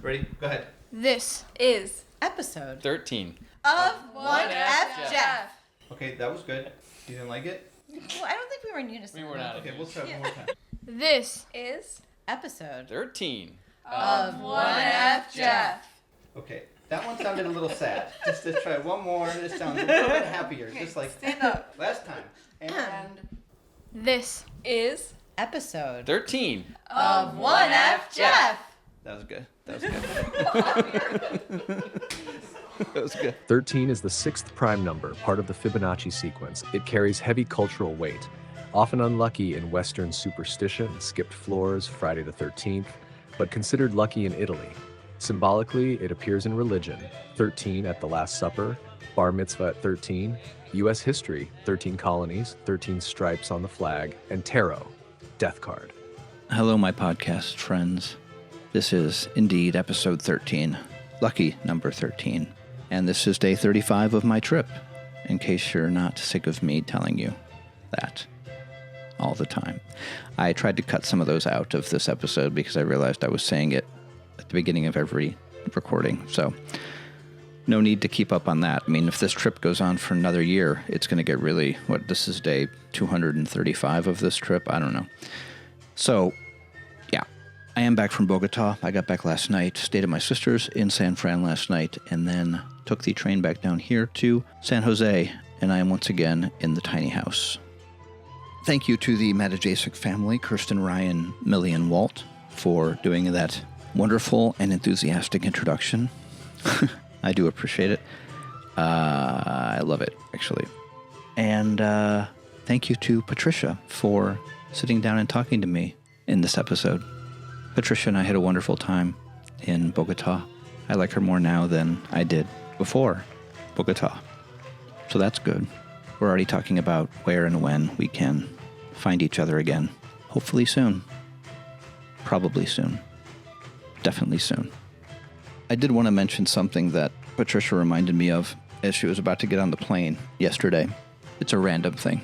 Ready? Go ahead. This is episode 13 of onefjef. Okay, that was good. You didn't like it? Well, I don't think we were in unison. We were not. Okay, we'll try one more time. This is episode 13 of onefjef. Okay, that one sounded a little sad. Just try one more. This sounds a little bit happier. Okay, just like stand up. last time. And this is episode 13 of onefjef. that was good. That was good. That was good. 13 is the sixth prime number, part of the Fibonacci sequence. It carries heavy cultural weight. Often unlucky in Western superstition, skipped floors, Friday the 13th, but considered lucky in Italy. Symbolically, it appears in religion, 13 at the Last Supper, Bar Mitzvah at 13, U.S. history, 13 colonies, 13 stripes on the flag, and tarot, death card. Hello, my podcast friends. This is indeed episode 13, lucky number 13, and this is day 35 of my trip, in case you're not sick of me telling you that all the time. I tried to cut some of those out of this episode because I realized I was saying it at the beginning of every recording, so no need to keep up on that. I mean, if this trip goes on for another year, it's going to get really, this is day 235 of this trip? I don't know. So, yeah, I am back from Bogotá. I got back last night, stayed at my sister's in San Fran last night, and then took the train back down here to San Jose, and I am once again in the tiny house. Thank you to the Matajasic family, Kirsten, Ryan, Millie, and Walt, for doing that wonderful and enthusiastic introduction. I do appreciate it. I love it, actually. And thank you to Patricia for sitting down and talking to me in this episode. Patricia and I had a wonderful time in Bogotá. I like her more now than I did before Bogotá. So that's good. We're already talking about where and when we can find each other again. Hopefully soon. Probably soon. Definitely soon. I did want to mention something that Patricia reminded me of as she was about to get on the plane yesterday. It's a random thing.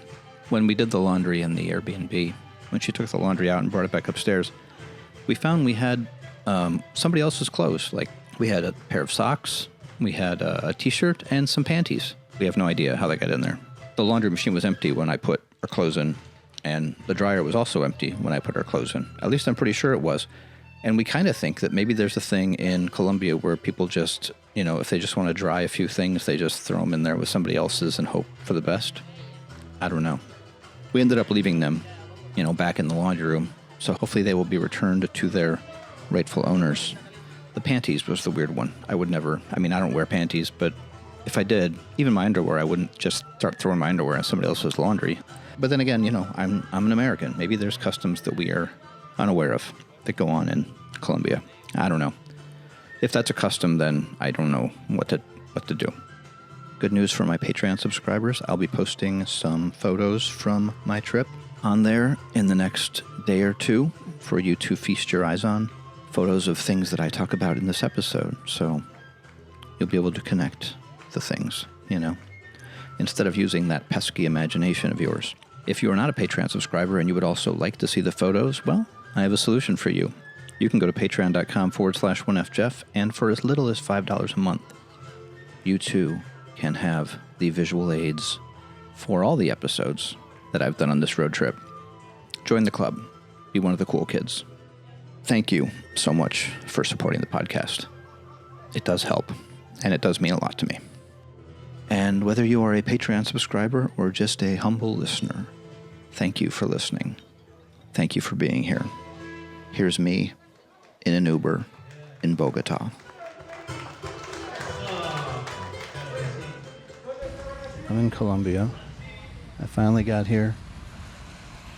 When we did the laundry in the Airbnb, when she took the laundry out and brought it back upstairs, we found we had somebody else's clothes. Like, we had a pair of socks, we had a t-shirt, and some panties. We have no idea how they got in there. The laundry machine was empty when I put our clothes in, and the dryer was also empty when I put our clothes in. At least I'm pretty sure it was. And we kind of think that maybe there's a thing in Colombia where people just, if they just want to dry a few things, they just throw them in there with somebody else's and hope for the best. I don't know. We ended up leaving them, back in the laundry room. So hopefully they will be returned to their rightful owners. The panties was the weird one. I would never, I don't wear panties, but if I did, even my underwear, I wouldn't just start throwing my underwear in somebody else's laundry. But then again, I'm an American. Maybe there's customs that we are unaware of that go on in Colombia. I don't know. If that's a custom, then I don't know what to do. Good news for my Patreon subscribers. I'll be posting some photos from my trip on there in the next day or two for you to feast your eyes on. Photos of things that I talk about in this episode. So you'll be able to connect the things, instead of using that pesky imagination of yours. If you are not a Patreon subscriber and you would also like to see the photos, well, I have a solution for you. You can go to patreon.com/onefjef, and for as little as $5 a month, you too can have the visual aids for all the episodes that I've done on this road trip. Join the club. Be one of the cool kids. Thank you so much for supporting the podcast. It does help, and it does mean a lot to me. And whether you are a Patreon subscriber or just a humble listener, thank you for listening. Thank you for being here. Here's me in an Uber in Bogotá. I'm in Colombia. I finally got here.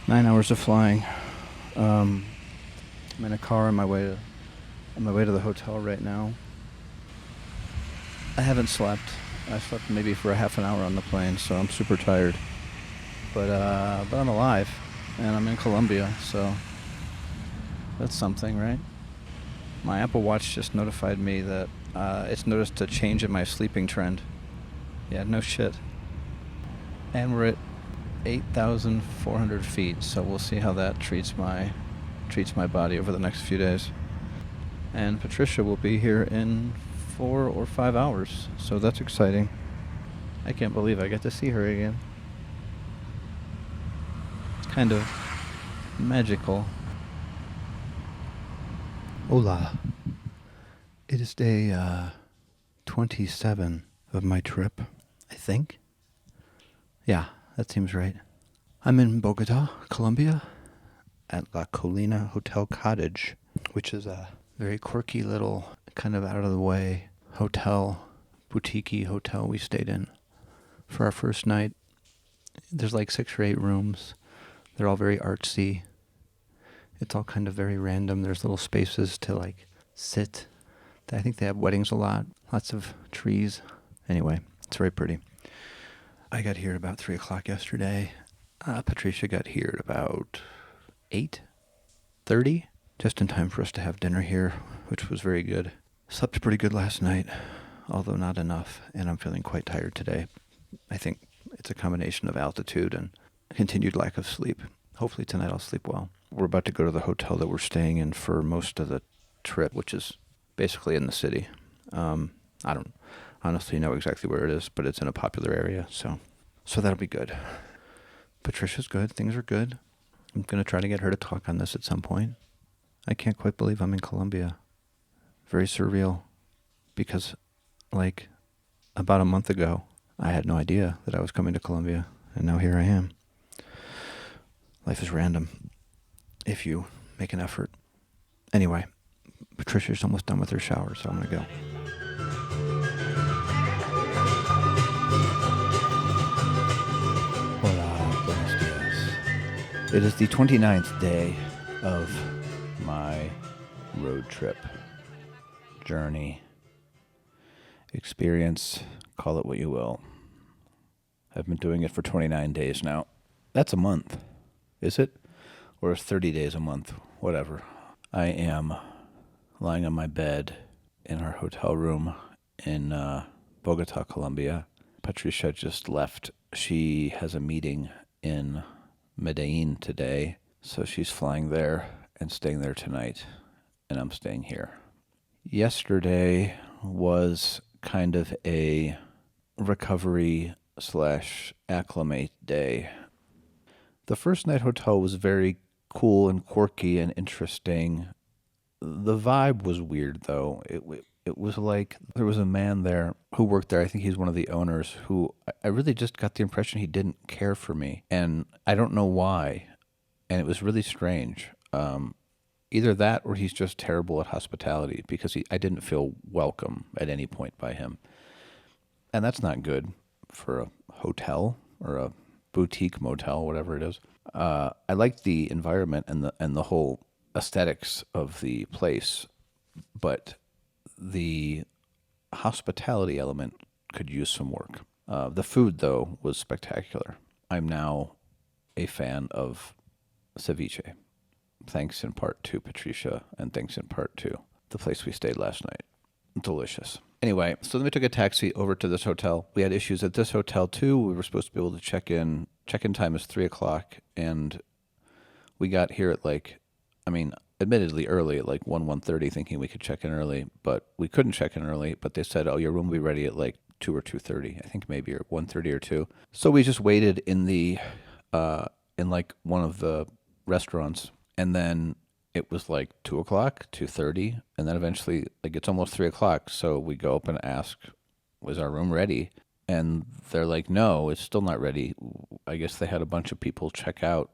9 hours of flying. I'm in a car on my way to the hotel right now. I haven't slept. I slept maybe for a half an hour on the plane, so I'm super tired. But I'm alive, and I'm in Colombia, so that's something, right? My Apple Watch just notified me that it's noticed a change in my sleeping trend. Yeah, no shit. And we're at 8,400 feet, so we'll see how that treats my body over the next few days. And Patricia will be here in 4 or 5 hours, so that's exciting. I can't believe I get to see her again. It's kind of magical. Hola. It is day 27 of my trip, I think. Yeah, that seems right. I'm in Bogotá, Colombia, at La Colina Hotel Cottage, which is a very quirky little, kind of out-of-the-way hotel, boutique-y hotel we stayed in for our first night. There's like 6 or 8 rooms. They're all very artsy. It's all kind of very random. There's little spaces to like sit. I think they have weddings a lot. Lots of trees. Anyway, it's very pretty. I got here at about 3 o'clock yesterday. Patricia got here at about 8:30, just in time for us to have dinner here, which was very good. Slept pretty good last night, although not enough, and I'm feeling quite tired today. I think it's a combination of altitude and continued lack of sleep. Hopefully tonight I'll sleep well. We're about to go to the hotel that we're staying in for most of the trip, which is basically in the city. I don't honestly know exactly where it is, but it's in a popular area, so that'll be good. Patricia's good. Things are good. I'm going to try to get her to talk on this at some point. I can't quite believe I'm in Colombia. Very surreal, because like about a month ago, I had no idea that I was coming to Colombia, and now here I am. Life is random if you make an effort. Anyway, Patricia's almost done with her shower, so I'm going to go. Hola, buenos dias. It is the 29th day of my road trip, journey, experience, call it what you will. I've been doing it for 29 days now. That's a month, is it? Or is 30 days a month? Whatever. I am lying on my bed in our hotel room in Bogotá, Colombia. Patricia just left. She has a meeting in Medellin today, so she's flying there and staying there tonight, and I'm staying here. Yesterday was kind of a recovery / acclimate day. The first night hotel was very cool and quirky and interesting. The vibe was weird, though. It was like there was a man there who worked there. I think he's one of the owners, who I really just got the impression he didn't care for me. And I don't know why. And it was really strange. Either that or he's just terrible at hospitality, because I didn't feel welcome at any point by him. And that's not good for a hotel or a boutique motel, whatever it is. I liked the environment and the whole aesthetics of the place, but the hospitality element could use some work. The food, though, was spectacular. I'm now a fan of ceviche, thanks in part to Patricia and thanks in part to the place we stayed last night. Delicious. Anyway, so then we took a taxi over to this hotel. We had issues at this hotel, too. We were supposed to be able to check in. Check-in time is 3 o'clock, and we got here at admittedly early, at 1:30, thinking we could check in early, but we couldn't check in early. But they said, your room will be ready at 2 or 2:30, I think maybe, or 1:30 or 2. So we just waited in one of the restaurants, and then it was 2 o'clock, 2:30, and then eventually it's almost 3 o'clock. So we go up and ask, was our room ready? And they're like, no, it's still not ready. I guess they had a bunch of people check out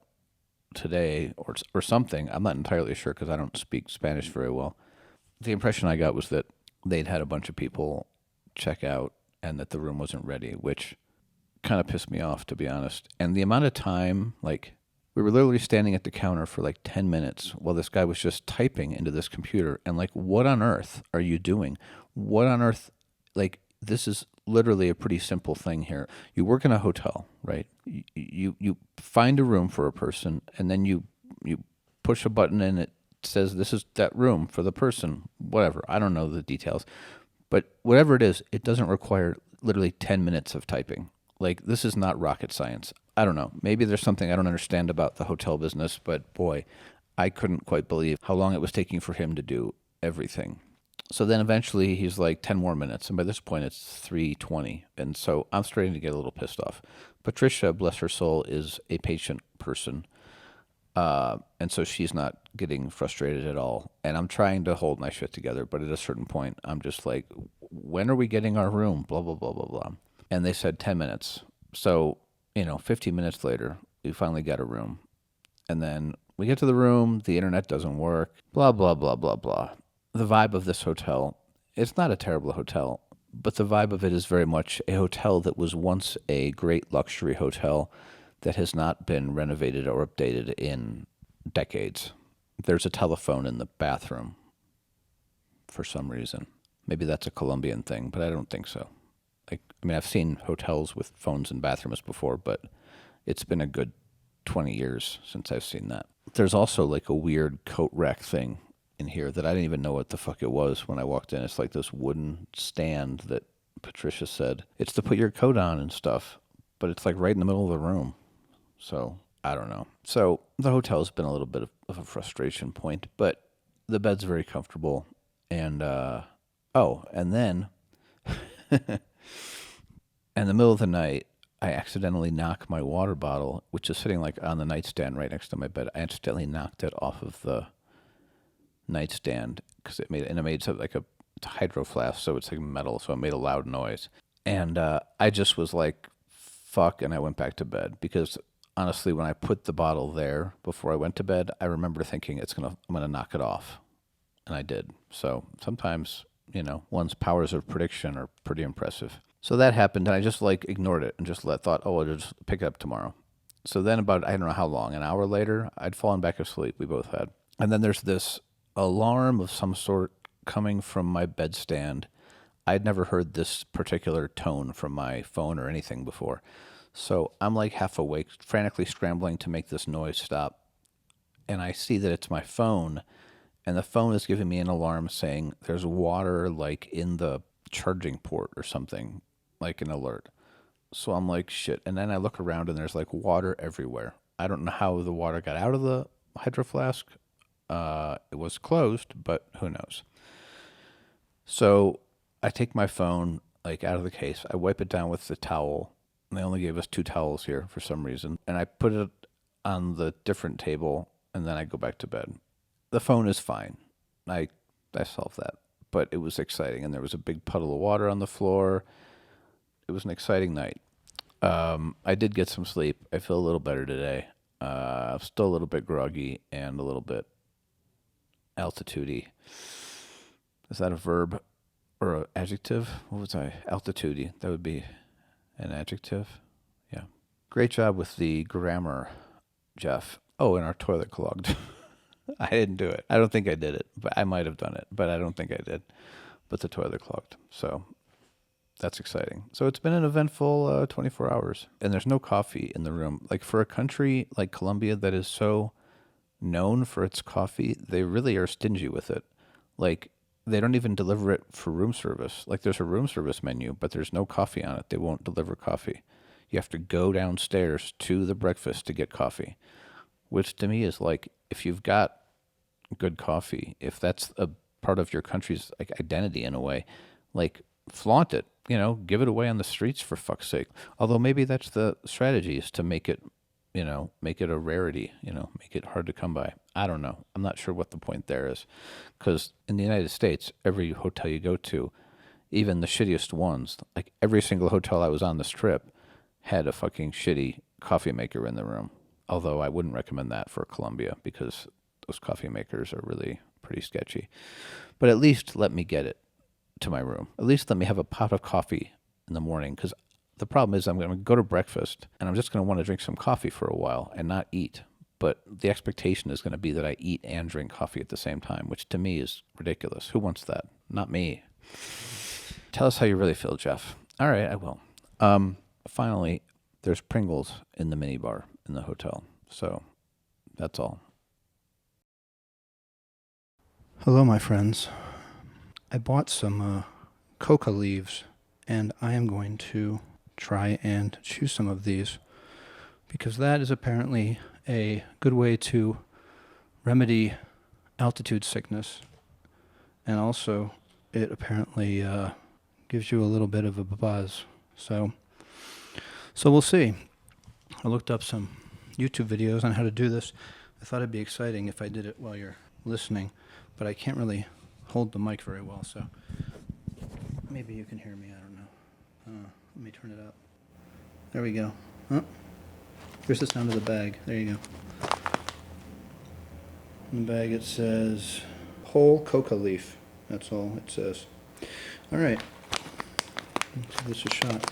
today or something. I'm not entirely sure because I don't speak Spanish very well. The impression I got was that they'd had a bunch of people check out and that the room wasn't ready, which kind of pissed me off, to be honest. And the amount of time, we were literally standing at the counter for 10 minutes while this guy was just typing into this computer. And what on earth are you doing? What on earth, this is literally a pretty simple thing here. You work in a hotel, right? You find a room for a person, and then you push a button and it says this is that room for the person, whatever. I don't know the details. But whatever it is, it doesn't require literally 10 minutes of typing. This is not rocket science. I don't know. Maybe there's something I don't understand about the hotel business, but boy, I couldn't quite believe how long it was taking for him to do everything. So then eventually he's like 10 more minutes. And by this point, it's 3:20. And so I'm starting to get a little pissed off. Patricia, bless her soul, is a patient person. And so she's not getting frustrated at all. And I'm trying to hold my shit together. But at a certain point, I'm just like, when are we getting our room? Blah, blah, blah, blah, blah. And they said 10 minutes. So, 15 minutes later, we finally got a room. And then we get to the room, the internet doesn't work, blah, blah, blah, blah, blah. The vibe of this hotel, it's not a terrible hotel, but the vibe of it is very much a hotel that was once a great luxury hotel that has not been renovated or updated in decades. There's a telephone in the bathroom for some reason. Maybe that's a Colombian thing, but I don't think so. I've seen hotels with phones in bathrooms before, but it's been a good 20 years since I've seen that. There's also like a weird coat rack thing in here that I didn't even know what the fuck it was when I walked in. It's like this wooden stand that Patricia said it's to put your coat on and stuff, but it's like right in the middle of the room. So I don't know. So the hotel's been a little bit of a frustration point, but the bed's very comfortable. And, and then in the middle of the night, I accidentally knocked my water bottle, which is sitting like on the nightstand right next to my bed. I accidentally knocked it off of the nightstand because it made something like it's a hydro flask, so it's like metal, so it made a loud noise. And I just was like, fuck, and I went back to bed because honestly, when I put the bottle there before I went to bed, I remember thinking I'm gonna knock it off, and I did. So sometimes, one's powers of prediction are pretty impressive. So that happened, and I just ignored it and just thought, I'll just pick it up tomorrow. So then about, I don't know how long, an hour later, I'd fallen back asleep. We both had. And then there's this alarm of some sort coming from my bedstand. I'd never heard this particular tone from my phone or anything before. So I'm like half awake, frantically scrambling to make this noise stop. And I see that it's my phone, and the phone is giving me an alarm saying there's water in the charging port or something, like an alert. So I'm like, shit. And then I look around and there's water everywhere. I don't know how the water got out of the hydro flask. It was closed, but who knows? So I take my phone out of the case. I wipe it down with the towel. They only gave us 2 towels here for some reason. And I put it on the different table, and then I go back to bed. The phone is fine. I solved that. But it was exciting, and there was a big puddle of water on the floor. It was an exciting night. I did get some sleep. I feel a little better today. I'm still a little bit groggy and a little bit altitude-y. Is that a verb or an adjective? What was I? Altitude-y. That would be an adjective. Yeah. Great job with the grammar, Jeff. Oh, and our toilet clogged. I didn't do it. I don't think I did it, but I might have done it, but I don't think I did. But the toilet clogged. So that's exciting. So it's been an eventful 24 hours, and there's no coffee in the room. For a country like Colombia that is so known for its coffee, they really are stingy with it. They don't even deliver it for room service. There's a room service menu, but there's no coffee on it. They won't deliver coffee. You have to go downstairs to the breakfast to get coffee, which to me is if you've got good coffee, if that's a part of your country's identity in a way, flaunt it, give it away on the streets for fuck's sake. Although maybe that's the strategy, is to make it, make it a rarity, make it hard to come by. I don't know. I'm not sure what the point there is, because in the United States, every hotel you go to, even the shittiest ones, every single hotel I was on this trip had a fucking shitty coffee maker in the room. Although I wouldn't recommend that for Colombia because those coffee makers are really pretty sketchy. But at least let me get it to my room. At least let me have a pot of coffee in the morning, because the problem is I'm going to go to breakfast and I'm just going to want to drink some coffee for a while and not eat. But the expectation is going to be that I eat and drink coffee at the same time, which to me is ridiculous. Who wants that? Not me. Tell us how you really feel, Jeff. All right, I will. Finally, there's Pringles in the minibar in the hotel. So that's all. Hello, my friends. I bought some coca leaves, and I am going to try and chew some of these, because that is apparently a good way to remedy altitude sickness. and also it apparently gives you a little bit of a buzz. So we'll see. I looked up some YouTube videos on how to do this. I thought it'd be exciting if I did it while you're listening, but I can't really hold the mic very well, so maybe you can hear me, I don't know. Let me turn it up. There we go. Oh, here's the sound of the bag. There you go. In the bag it says whole coca leaf. That's all it says. All right, let's give this a shot.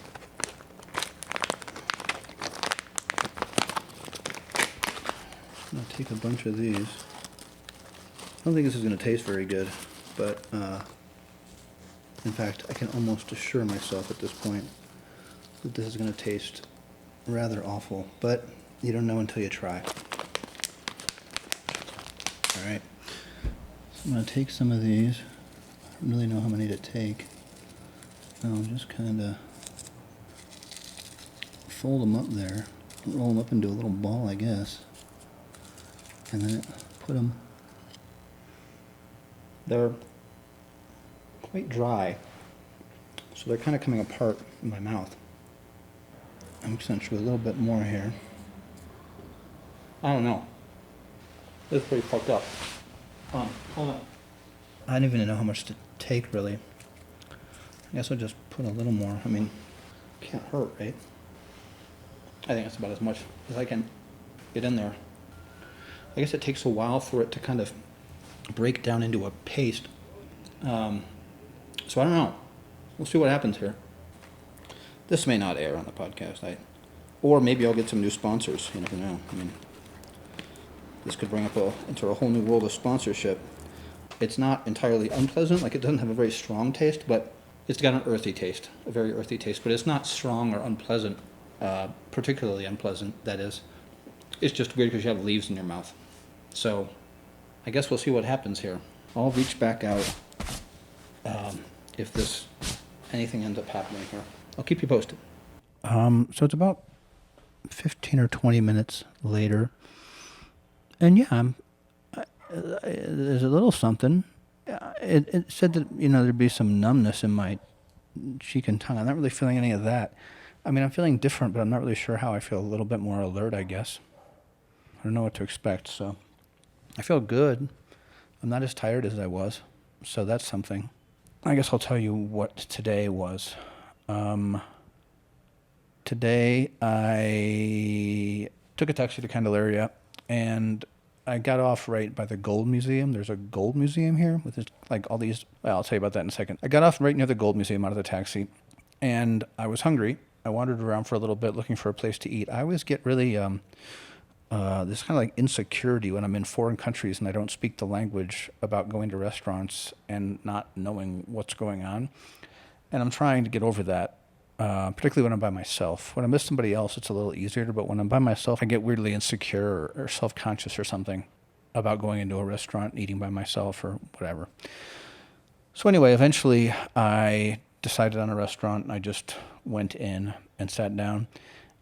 I'm going to take a bunch of these. I don't think this is going to taste very good, but in fact, I can almost assure myself at this point that this is going to taste rather awful, but you don't know until you try. All right, so I'm going to take some of these. I don't really know how many to take. I'll just kind of fold them up there, roll them up into a little ball, I guess, and then put them. They're quite dry, so they're kind of coming apart in my mouth. I'm essentially a little bit more here. I don't know. This is pretty fucked up. Hold on. I don't even know how much to take, really. I guess I'll just put a little more. I mean, can't hurt, right? I think that's about as much as I can get in there. I guess it takes a while for it to kind of break down into a paste. So I don't know. We'll see what happens here. This may not air on the podcast. Or maybe I'll get some new sponsors. You never know. I mean, this could bring up into a whole new world of sponsorship. It's not entirely unpleasant. Like, it doesn't have a very strong taste, but it's got an earthy taste, a very earthy taste. But it's not strong or unpleasant, particularly unpleasant, that is. It's just weird because you have leaves in your mouth. So I guess we'll see what happens here. I'll reach back out if anything ends up happening here. I'll keep you posted. So it's about 15 or 20 minutes later. And yeah, there's a little something. It said that, there'd be some numbness in my cheek and tongue. I'm not really feeling any of that. I mean, I'm feeling different, but I'm not really sure how. I feel a little bit more alert, I guess. I don't know what to expect, so I feel good. I'm not as tired as I was, so that's something. I guess I'll tell you what today was. Today I took a taxi to Candelaria, and I got off right by the Gold Museum. There's a Gold Museum here with all these. Well, I'll tell you about that in a second. I got off right near the Gold Museum out of the taxi, and I was hungry. I wandered around for a little bit looking for a place to eat. I always get really this kind of like insecurity when I'm in foreign countries and I don't speak the language about going to restaurants and not knowing what's going on. And I'm trying to get over that, particularly when I'm by myself. When I'm with somebody else, it's a little easier, but when I'm by myself, I get weirdly insecure or self-conscious or something about going into a restaurant and eating by myself or whatever. So anyway, eventually I decided on a restaurant, and I just went in and sat down.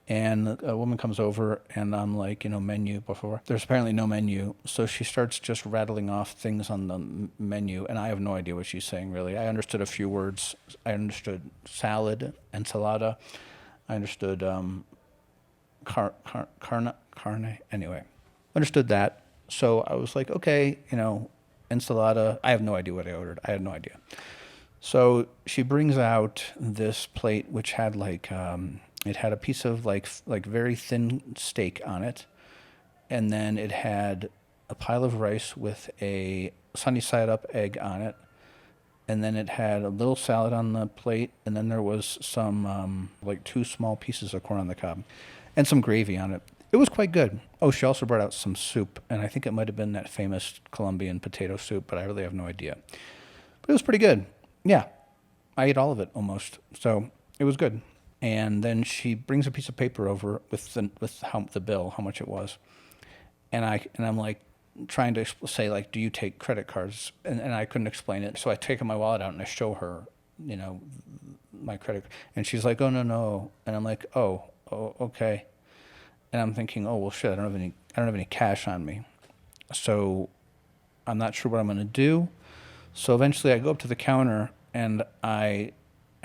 And a woman comes over, and I'm like, menu before. There's apparently no menu, so she starts just rattling off things on the menu, and I have no idea what she's saying, really. I understood a few words. I understood salad, ensalada. I understood carne, anyway. Understood that. So I was like, okay, ensalada. I have no idea what I ordered. I had no idea. So she brings out this plate, which had it had a piece of like very thin steak on it, and then it had a pile of rice with a sunny side up egg on it, and then it had a little salad on the plate, and then there was some 2 small pieces of corn on the cob, and some gravy on it. It was quite good. Oh, she also brought out some soup, and I think it might have been that famous Colombian potato soup, but I really have no idea. But it was pretty good. Yeah, I ate all of it almost, so it was good. And then she brings a piece of paper over with the bill, how much it was, and I'm like trying to say do you take credit cards? And I couldn't explain it, so I take my wallet out and I show her, my credit, and she's like, oh no, and I'm like, oh okay, and I'm thinking, oh well shit, I don't have any cash on me, so I'm not sure what I'm gonna do. So eventually I go up to the counter and I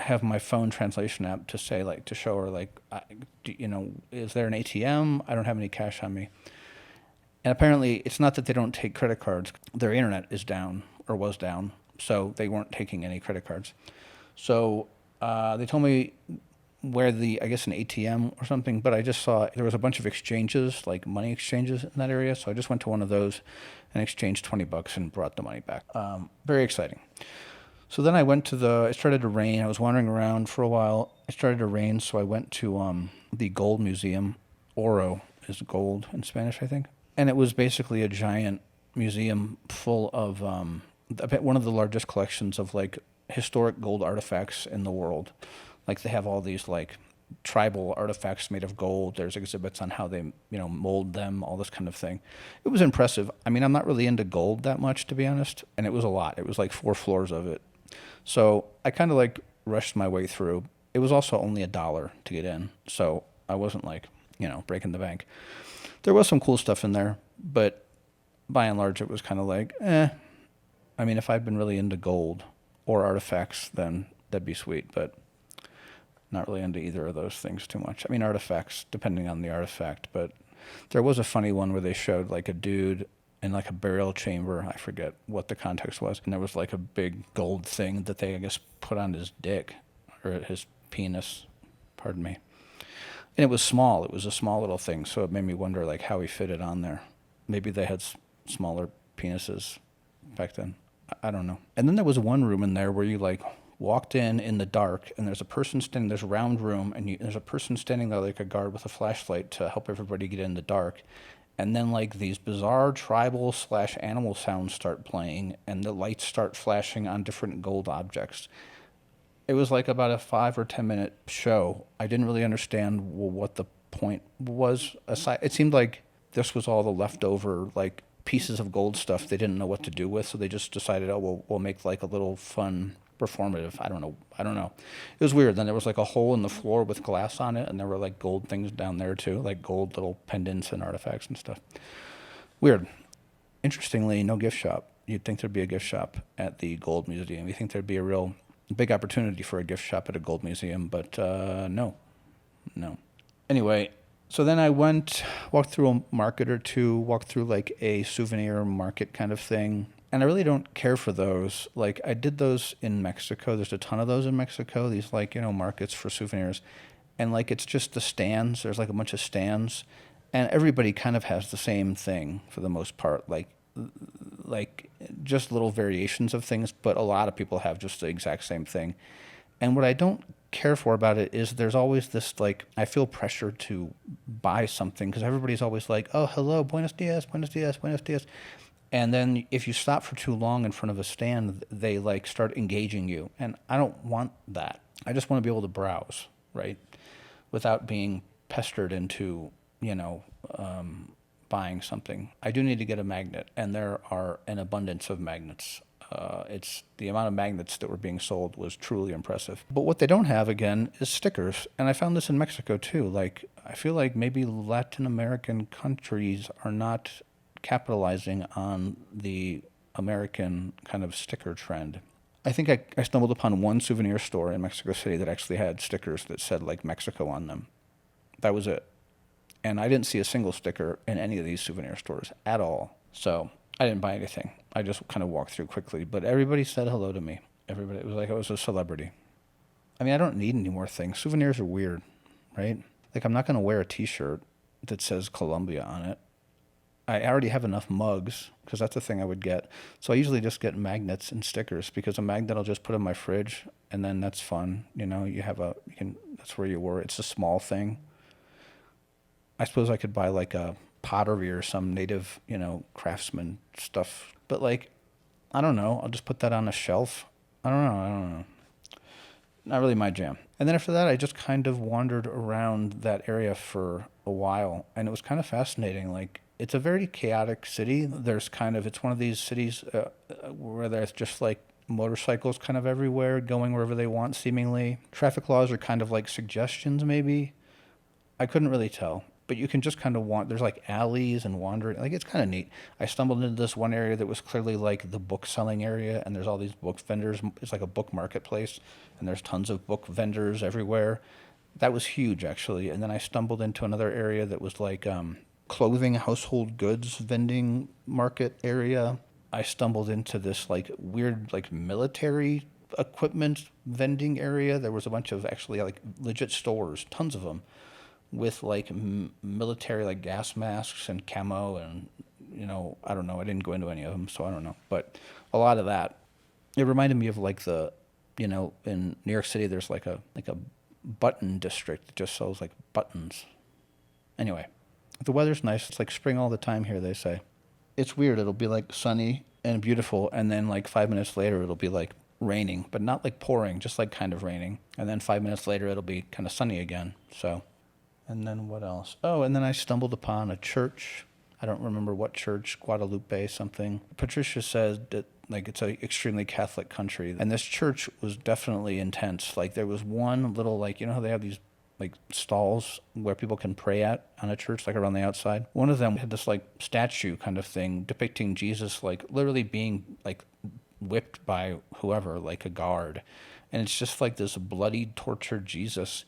have my phone translation app to say, like, to show her, like, is there an ATM? I don't have any cash on me. And apparently it's not that they don't take credit cards. Their internet is down or was down, so they weren't taking any credit cards. So they told me where an ATM or something, but I just saw there was a bunch of exchanges, like money exchanges in that area. So I just went to one of those and exchanged $20 and brought the money back. Very exciting. So then I went it started to rain. I was wandering around for a while. It started to rain, so I went to the Gold Museum. Oro is gold in Spanish, I think. And it was basically a giant museum full of one of the largest collections of, like, historic gold artifacts in the world. Like, they have all these, like, tribal artifacts made of gold. There's exhibits on how they, mold them, all this kind of thing. It was impressive. I mean, I'm not really into gold that much, to be honest. And it was a lot. It was like 4 floors of it. So I kind of, like, rushed my way through. It was also only $1 to get in. So I wasn't, like, breaking the bank. There was some cool stuff in there, but by and large, it was kind of like, I mean, if I'd been really into gold or artifacts, then that'd be sweet, but not really into either of those things too much. I mean, artifacts, depending on the artifact, but there was a funny one where they showed, like, a dude in, like, a burial chamber. I forget what the context was. And there was, like, a big gold thing that they, I guess, put on his dick or his penis, pardon me. And it was small. It was a small little thing. So it made me wonder, like, how he fit it on there. Maybe they had smaller penises back then. I don't know. And then there was one room in there where you, like, walked in the dark, and there's a person standing, there's a round room, and there's a person standing there, like a guard with a flashlight to help everybody get in the dark. And then, like, these bizarre tribal / animal sounds start playing, and the lights start flashing on different gold objects. It was like about a 5 or 10 minute show. I didn't really understand what the point was. Aside, it seemed like this was all the leftover, like, pieces of gold stuff they didn't know what to do with, so they just decided, we'll make, like, a little fun performative. I don't know. It was weird. Then there was, like, a hole in the floor with glass on it, and there were, like, gold things down there too, like gold little pendants and artifacts and stuff. Weird. Interestingly, no gift shop. You'd think there'd be a gift shop at the Gold Museum. You think there'd be a real big opportunity for a gift shop at a gold museum, but no. Anyway, so then I walked through a market or two, walked through, like, a souvenir market kind of thing. And I really don't care for those. Like, I did those in Mexico. There's a ton of those in Mexico, these, like, markets for souvenirs. And, like, it's just the stands. There's, like, a bunch of stands. And everybody kind of has the same thing for the most part. Like just little variations of things, but a lot of people have just the exact same thing. And what I don't care for about it is there's always this, like, I feel pressure to buy something because everybody's always like, oh, hello, buenos dias, buenos dias, buenos dias. And then if you stop for too long in front of a stand, they, like, start engaging you. And I don't want that. I just want to be able to browse, right? Without being pestered into, buying something. I do need to get a magnet, and there are an abundance of magnets. It's the amount of magnets that were being sold was truly impressive. But what they don't have, again, is stickers. And I found this in Mexico, too. Like, I feel like maybe Latin American countries are not capitalizing on the American kind of sticker trend. I think I stumbled upon one souvenir store in Mexico City that actually had stickers that said, like, Mexico on them. That was it. And I didn't see a single sticker in any of these souvenir stores at all. So I didn't buy anything. I just kind of walked through quickly. But everybody said hello to me. Everybody, it was like I was a celebrity. I mean, I don't need any more things. Souvenirs are weird, right? Like, I'm not going to wear a T-shirt that says Colombia on it. I already have enough mugs, because that's the thing I would get. So I usually just get magnets and stickers, because a magnet I'll just put in my fridge, and then that's fun. That's where you were. It's a small thing. I suppose I could buy, like, a pottery or some native, craftsman stuff. But, like, I don't know. I'll just put that on a shelf. I don't know. Not really my jam. And then after that, I just kind of wandered around that area for a while, and it was kind of fascinating. Like, it's a very chaotic city. It's one of these cities where there's just, like, motorcycles kind of everywhere, going wherever they want, seemingly. Traffic laws are kind of like suggestions, maybe. I couldn't really tell. but you can just kind of there's like alleys and wandering. Like, it's kind of neat. I stumbled into this one area that was clearly like the book selling area, and there's all these book vendors. It's like a book marketplace, and there's tons of book vendors everywhere. That was huge, actually. And then I stumbled into another area that was like clothing, household goods vending market area. I stumbled into this like weird like military equipment vending area. There was a bunch of actually like legit stores, tons of them, with like military like gas masks and camo and, you know, I don't know. I didn't go into any of them, so I don't know. But a lot of that, it reminded me of like the, you know, in New York City, there's like a button district that just sells like buttons. Anyway, the weather's nice. It's like spring all the time here, they say. It's weird. It'll be like sunny and beautiful, and then like 5 minutes later it'll be like raining, but not like pouring, just like kind of raining. And then 5 minutes later it'll be kind of sunny again. So, and then what else? Oh, and then I stumbled upon a church. I don't remember what church, Guadalupe something. Patricia said that like it's a extremely Catholic country, and this church was definitely intense. Like there was one little like, you know how they have these like stalls where people can pray at on a church, like around the outside. One of them had this like statue kind of thing depicting Jesus like literally being like whipped by whoever, like a guard. And it's just like this bloody, tortured Jesus.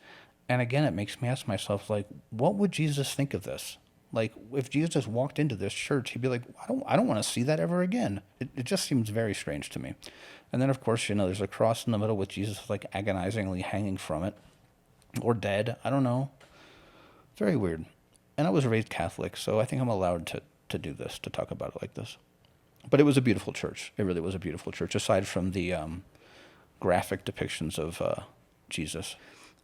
And again, it makes me ask myself, like, what would Jesus think of this? Like, if Jesus walked into this church, he'd be like, I don't want to see that ever again. It just seems very strange to me. And then, of course, you know, there's a cross in the middle with Jesus like agonizingly hanging from it. Or dead. I don't know. Very weird. And I was raised Catholic, so I think I'm allowed to do this, to talk about it like this. But it was a beautiful church. It really was a beautiful church, aside from the graphic depictions of Jesus.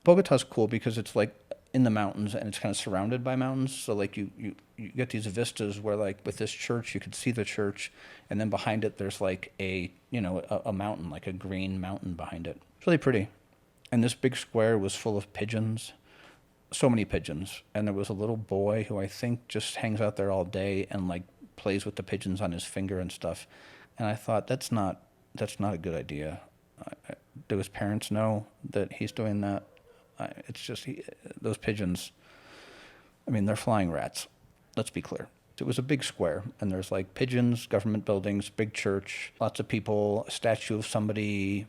Bogotá's cool because it's like in the mountains, and it's kind of surrounded by mountains. So like you get these vistas where like with this church, you could see the church, and then behind it there's like a mountain, like a green mountain behind it. It's really pretty. And this big square was full of pigeons, so many pigeons. And there was a little boy who I think just hangs out there all day and like plays with the pigeons on his finger and stuff. And I thought, that's not a good idea. Do his parents know that he's doing that? It's just those pigeons. I mean, they're flying rats. Let's be clear. It was a big square, and there's like pigeons, government buildings, big church, lots of people, a statue of somebody.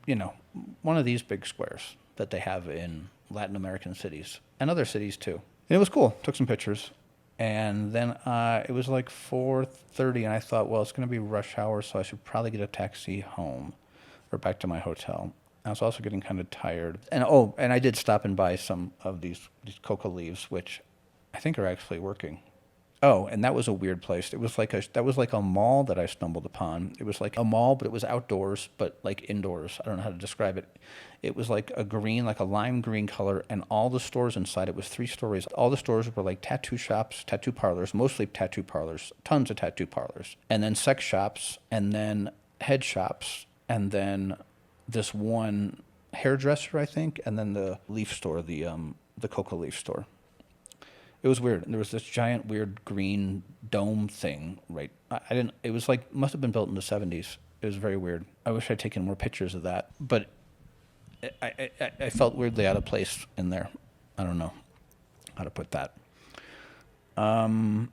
You know, one of these big squares that they have in Latin American cities and other cities too. And it was cool. Took some pictures. And then it was like 4:30, and I thought, well, it's going to be rush hour, so I should probably get a taxi home or back to my hotel. I was also getting kind of tired. And I did stop and buy some of these coca leaves, which I think are actually working. Oh, and that was a weird place. It was like a mall that I stumbled upon. It was like a mall, but it was outdoors, but like indoors. I don't know how to describe it. It was like a green, like a lime green color, and all the stores inside, it was 3 stories. All the stores were like tattoo shops, tattoo parlors, mostly tattoo parlors, tons of tattoo parlors, and then sex shops, and then head shops, and then this one hairdresser, I think, and then the leaf store, the coca leaf store. It was weird. There was this giant weird green dome thing, right? It was like, must have been built in the 70s. It was very weird. I wish I'd taken more pictures of that. But I felt weirdly out of place in there. I don't know how to put that. So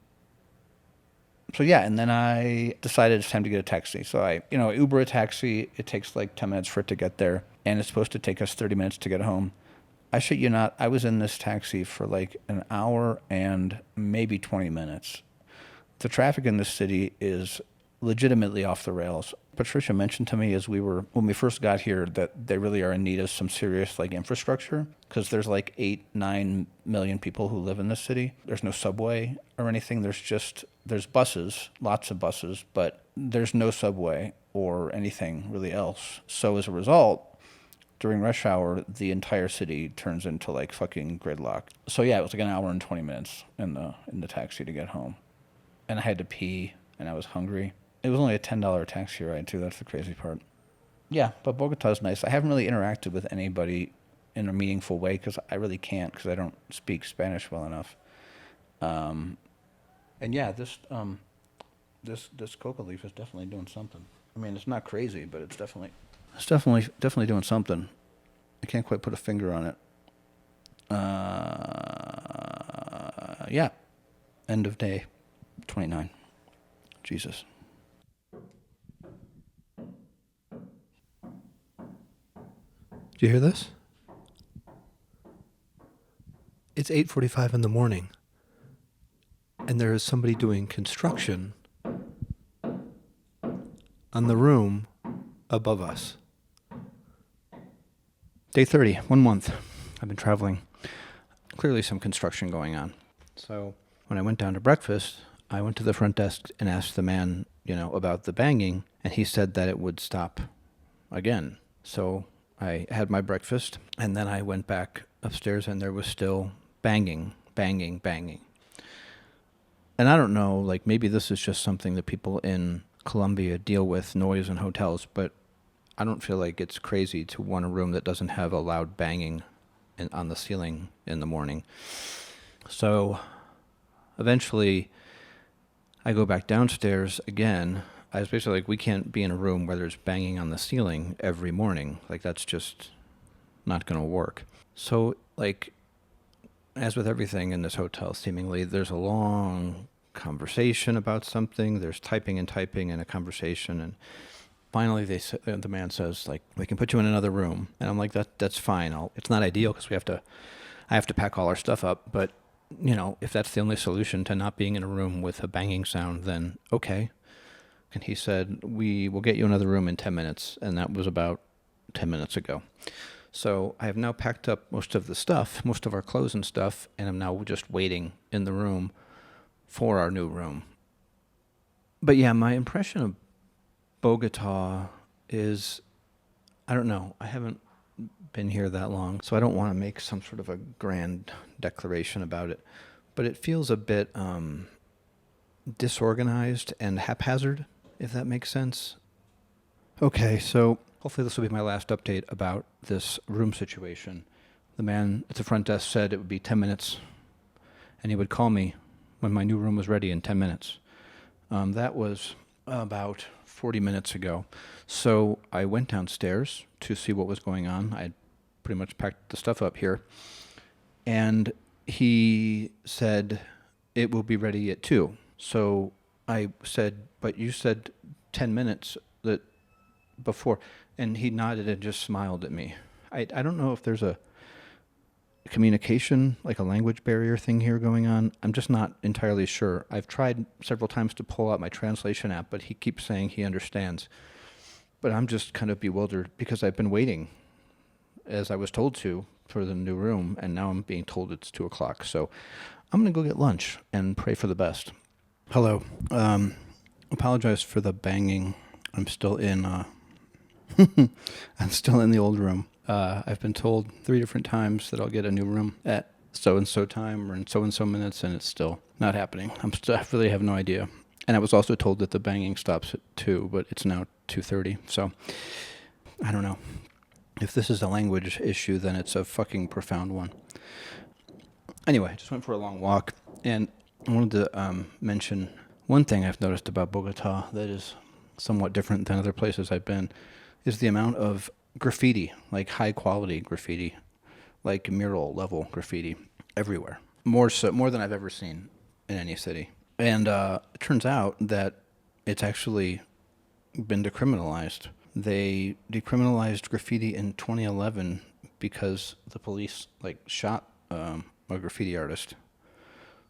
yeah, and then I decided it's time to get a taxi. So I Uber a taxi. It takes like 10 minutes for it to get there. And it's supposed to take us 30 minutes to get home. I shit you not, I was in this taxi for like an hour and maybe 20 minutes. The traffic in this city is legitimately off the rails. Patricia mentioned to me when we first got here, that they really are in need of some serious like infrastructure, because there's like 8-9 million people who live in this city. There's no subway or anything. There's buses, lots of buses, but there's no subway or anything really else. So as a result, during rush hour, the entire city turns into like fucking gridlock. So yeah, it was like an hour and 20 minutes in the taxi to get home. And I had to pee, and I was hungry. It was only a $10 taxi ride too, that's the crazy part. Yeah, but Bogotá's nice. I haven't really interacted with anybody in a meaningful way, because I really can't, because I don't speak Spanish well enough. And yeah, this coca leaf is definitely doing something. I mean, it's not crazy, but it's definitely doing something. I can't quite put a finger on it. Yeah, end of day 29. Jesus. Do you hear this? It's 8:45 in the morning, and there is somebody doing construction on the room above us. Day 30, 1 month. I've been traveling. Clearly some construction going on. So when I went down to breakfast, I went to the front desk and asked the man, about the banging, and he said that it would stop again. So I had my breakfast, and then I went back upstairs, and there was still banging, banging, banging. And I don't know, maybe this is just something that people in Colombia deal with, noise in hotels, but I don't feel like it's crazy to want a room that doesn't have a loud banging on the ceiling in the morning. So eventually I go back downstairs again. I was basically we can't be in a room where there's banging on the ceiling every morning. That's just not going to work. So as with everything in this hotel, seemingly there's a long conversation about something. There's typing and a conversation, and finally the man says we can put you in another room, and I'm like that's fine. It's not ideal because I have to pack all our stuff up, but if that's the only solution to not being in a room with a banging sound, then okay. And he said we will get you another room in 10 minutes, and that was about 10 minutes ago. So I have now packed up most of the stuff, most of our clothes and stuff, and I'm now just waiting in the room for our new room. But yeah, my impression of Bogotá is, I don't know, I haven't been here that long, so I don't want to make some sort of a grand declaration about it, but it feels a bit disorganized and haphazard, if that makes sense. Okay, so hopefully this will be my last update about this room situation. The man at the front desk said it would be 10 minutes, and he would call me when my new room was ready in 10 minutes. That was about 40 minutes ago. So I went downstairs to see what was going on. I had pretty much packed the stuff up here. And he said, it will be ready at 2. So I said, but you said 10 minutes before. And he nodded and just smiled at me. I don't know if there's a communication, a language barrier thing here going on. I'm just not entirely sure. I've tried several times to pull out my translation app, but he keeps saying he understands. But I'm just kind of bewildered because I've been waiting, as I was told to, for the new room, and now I'm being told it's 2 o'clock. So I'm going to go get lunch and pray for the best. Hello. Apologize for the banging. I'm still in I'm still in the old room. I've been told 3 different times that I'll get a new room at so-and-so time or in so-and-so minutes, and it's still not happening. I really have no idea. And I was also told that the banging stops at 2, but it's now 2:30. So I don't know. If this is a language issue, then it's a fucking profound one. Anyway, I just went for a long walk, and I wanted to mention one thing I've noticed about Bogotá that is somewhat different than other places I've been, is the amount of graffiti, high-quality graffiti, mural-level graffiti everywhere. More than I've ever seen in any city. And it turns out that it's actually been decriminalized. They decriminalized graffiti in 2011 because the police shot a graffiti artist,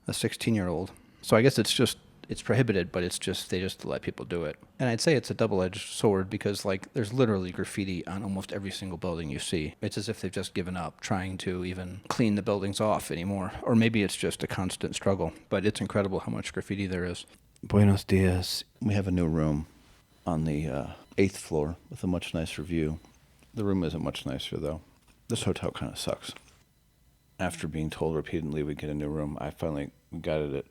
a 16-year-old. So I guess it's prohibited, but they just let people do it. And I'd say it's a double-edged sword because there's literally graffiti on almost every single building you see. It's as if they've just given up trying to even clean the buildings off anymore. Or maybe it's just a constant struggle, but it's incredible how much graffiti there is. Buenos dias. We have a new room on the 8th floor with a much nicer view. The room isn't much nicer, though. This hotel kind of sucks. After being told repeatedly we'd get a new room, I finally got it at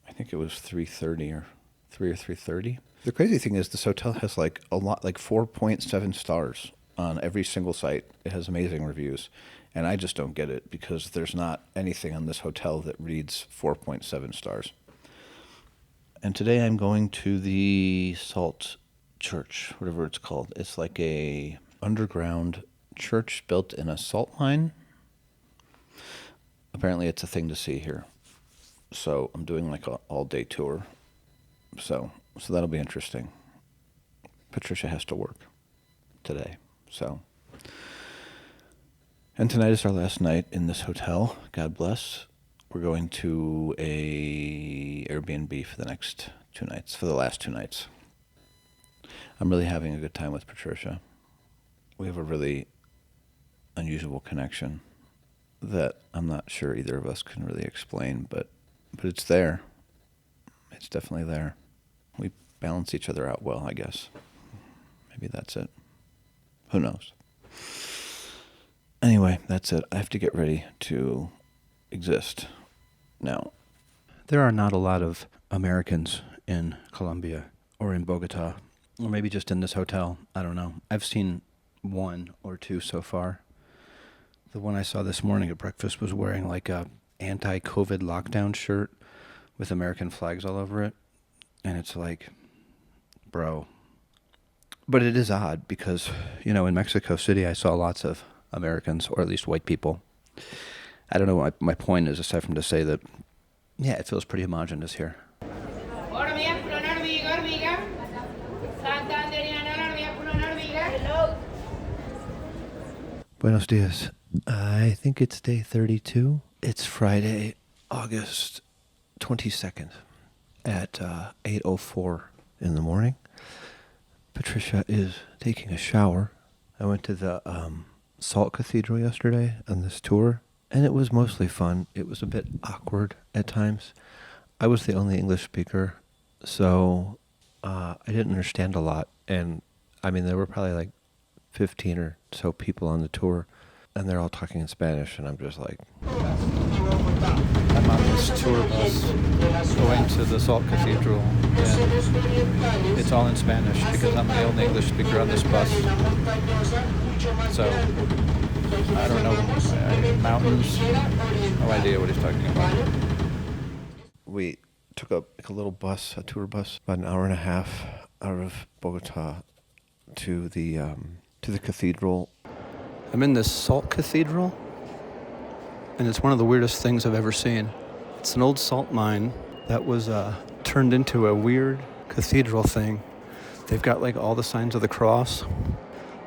I think it was 3:30 or 3 or 3:30. The crazy thing is this hotel has a lot, 4.7 stars on every single site. It has amazing reviews. And I just don't get it because there's not anything on this hotel that reads 4.7 stars. And today I'm going to the Salt Church, whatever it's called. It's a underground church built in a salt mine. Apparently it's a thing to see here. So I'm doing like a all-day tour. So that'll be interesting. Patricia has to work today, so. And tonight is our last night in this hotel. God bless. We're going to a Airbnb for the last 2 nights. I'm really having a good time with Patricia. We have a really unusual connection that I'm not sure either of us can really explain, but it's there. It's definitely there. We balance each other out well, I guess. Maybe that's it. Who knows? Anyway, that's it. I have to get ready to exist now. There are not a lot of Americans in Colombia or in Bogotá, or maybe just in this hotel. I don't know. I've seen 1 or 2 so far. The one I saw this morning at breakfast was wearing like a anti-COVID lockdown shirt with American flags all over it. And it's like, bro. But it is odd because, in Mexico City, I saw lots of Americans, or at least white people. I don't know what my point is, aside from to say that, yeah, it feels pretty homogenous here. Buenos dias. I think it's day 32. It's Friday, August 22nd at 8:04 in the morning. Patricia is taking a shower. I went to the Salt Cathedral yesterday on this tour, and it was mostly fun. It was a bit awkward at times. I was the only English speaker, so I didn't understand a lot. And I mean, there were probably like 15 or so people on the tour, and they're all talking in Spanish, and I'm just like, I'm on this tour bus going to the Salt Cathedral, and it's all in Spanish because I'm the only English speaker on this bus. So, I don't know, mountains, no idea what he's talking about. We took a little bus, a tour bus, about an hour and a half out of Bogotá to the cathedral. I'm in this Salt Cathedral, and it's one of the weirdest things I've ever seen. It's an old salt mine that was turned into a weird cathedral thing. They've got like all the signs of the cross.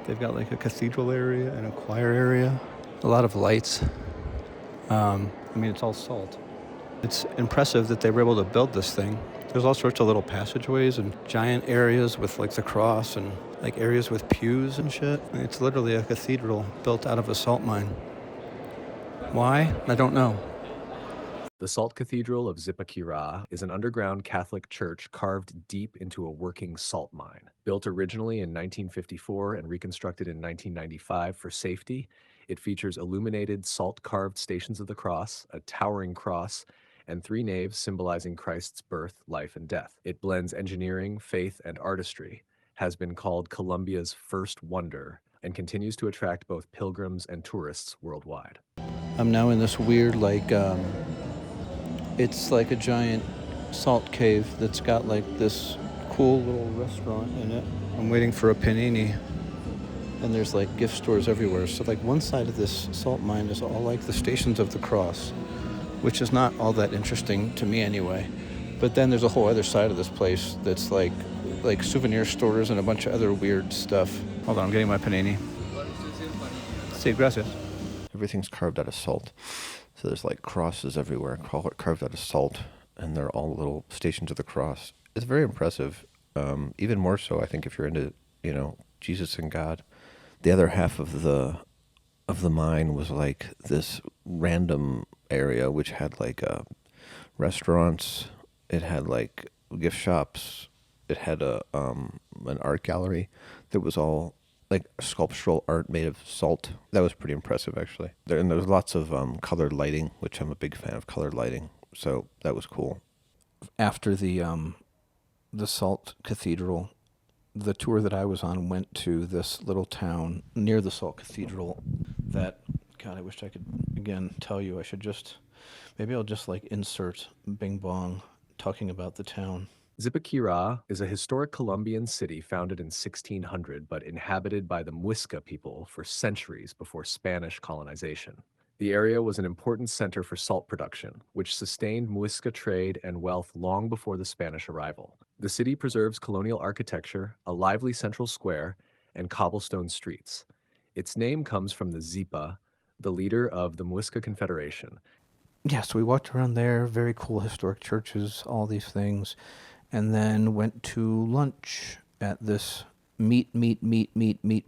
They've got like a cathedral area and a choir area, a lot of lights. It's all salt. It's impressive that they were able to build this thing. There's all sorts of little passageways and giant areas with like the cross and like areas with pews and shit. It's literally a cathedral built out of a salt mine. Why? I don't know. The Salt Cathedral of Zipaquirá is an underground Catholic church carved deep into a working salt mine. Built originally in 1954 and reconstructed in 1995 for safety, it features illuminated salt-carved Stations of the Cross, a towering cross, and 3 naves symbolizing Christ's birth, life, and death. It blends engineering, faith, and artistry, has been called Colombia's first wonder, and continues to attract both pilgrims and tourists worldwide. I'm now in this weird, it's like a giant salt cave that's got like this cool little restaurant in it. I'm waiting for a panini, and there's like gift stores everywhere. So like one side of this salt mine is all like the Stations of the Cross, which is not all that interesting to me anyway. But then there's a whole other side of this place that's like souvenir stores and a bunch of other weird stuff. Hold on, I'm getting my panini. Sí, gracias. Everything's carved out of salt. So there's like crosses everywhere carved out of salt, and they're all little Stations of the Cross. It's very impressive. Even more so, I think, if you're into, Jesus and God. The other half of the mine was like this random area which had like restaurants. It had like gift shops. It had an art gallery that was all like sculptural art made of salt. That was pretty impressive, actually. And there was lots of colored lighting, which I'm a big fan of colored lighting. So that was cool. After the Salt Cathedral, the tour that I was on went to this little town near the Salt Cathedral that, God, I wish I could, again, tell you. Maybe I'll just like insert Bing Bong talking about the town. Zipaquirá is a historic Colombian city founded in 1600 but inhabited by the Muisca people for centuries before Spanish colonization. The area was an important center for salt production, which sustained Muisca trade and wealth long before the Spanish arrival. The city preserves colonial architecture, a lively central square, and cobblestone streets. Its name comes from the Zipa, the leader of the Muisca Confederation. Yeah, so we walked around there, very cool historic churches, all these things, and then went to lunch at this meat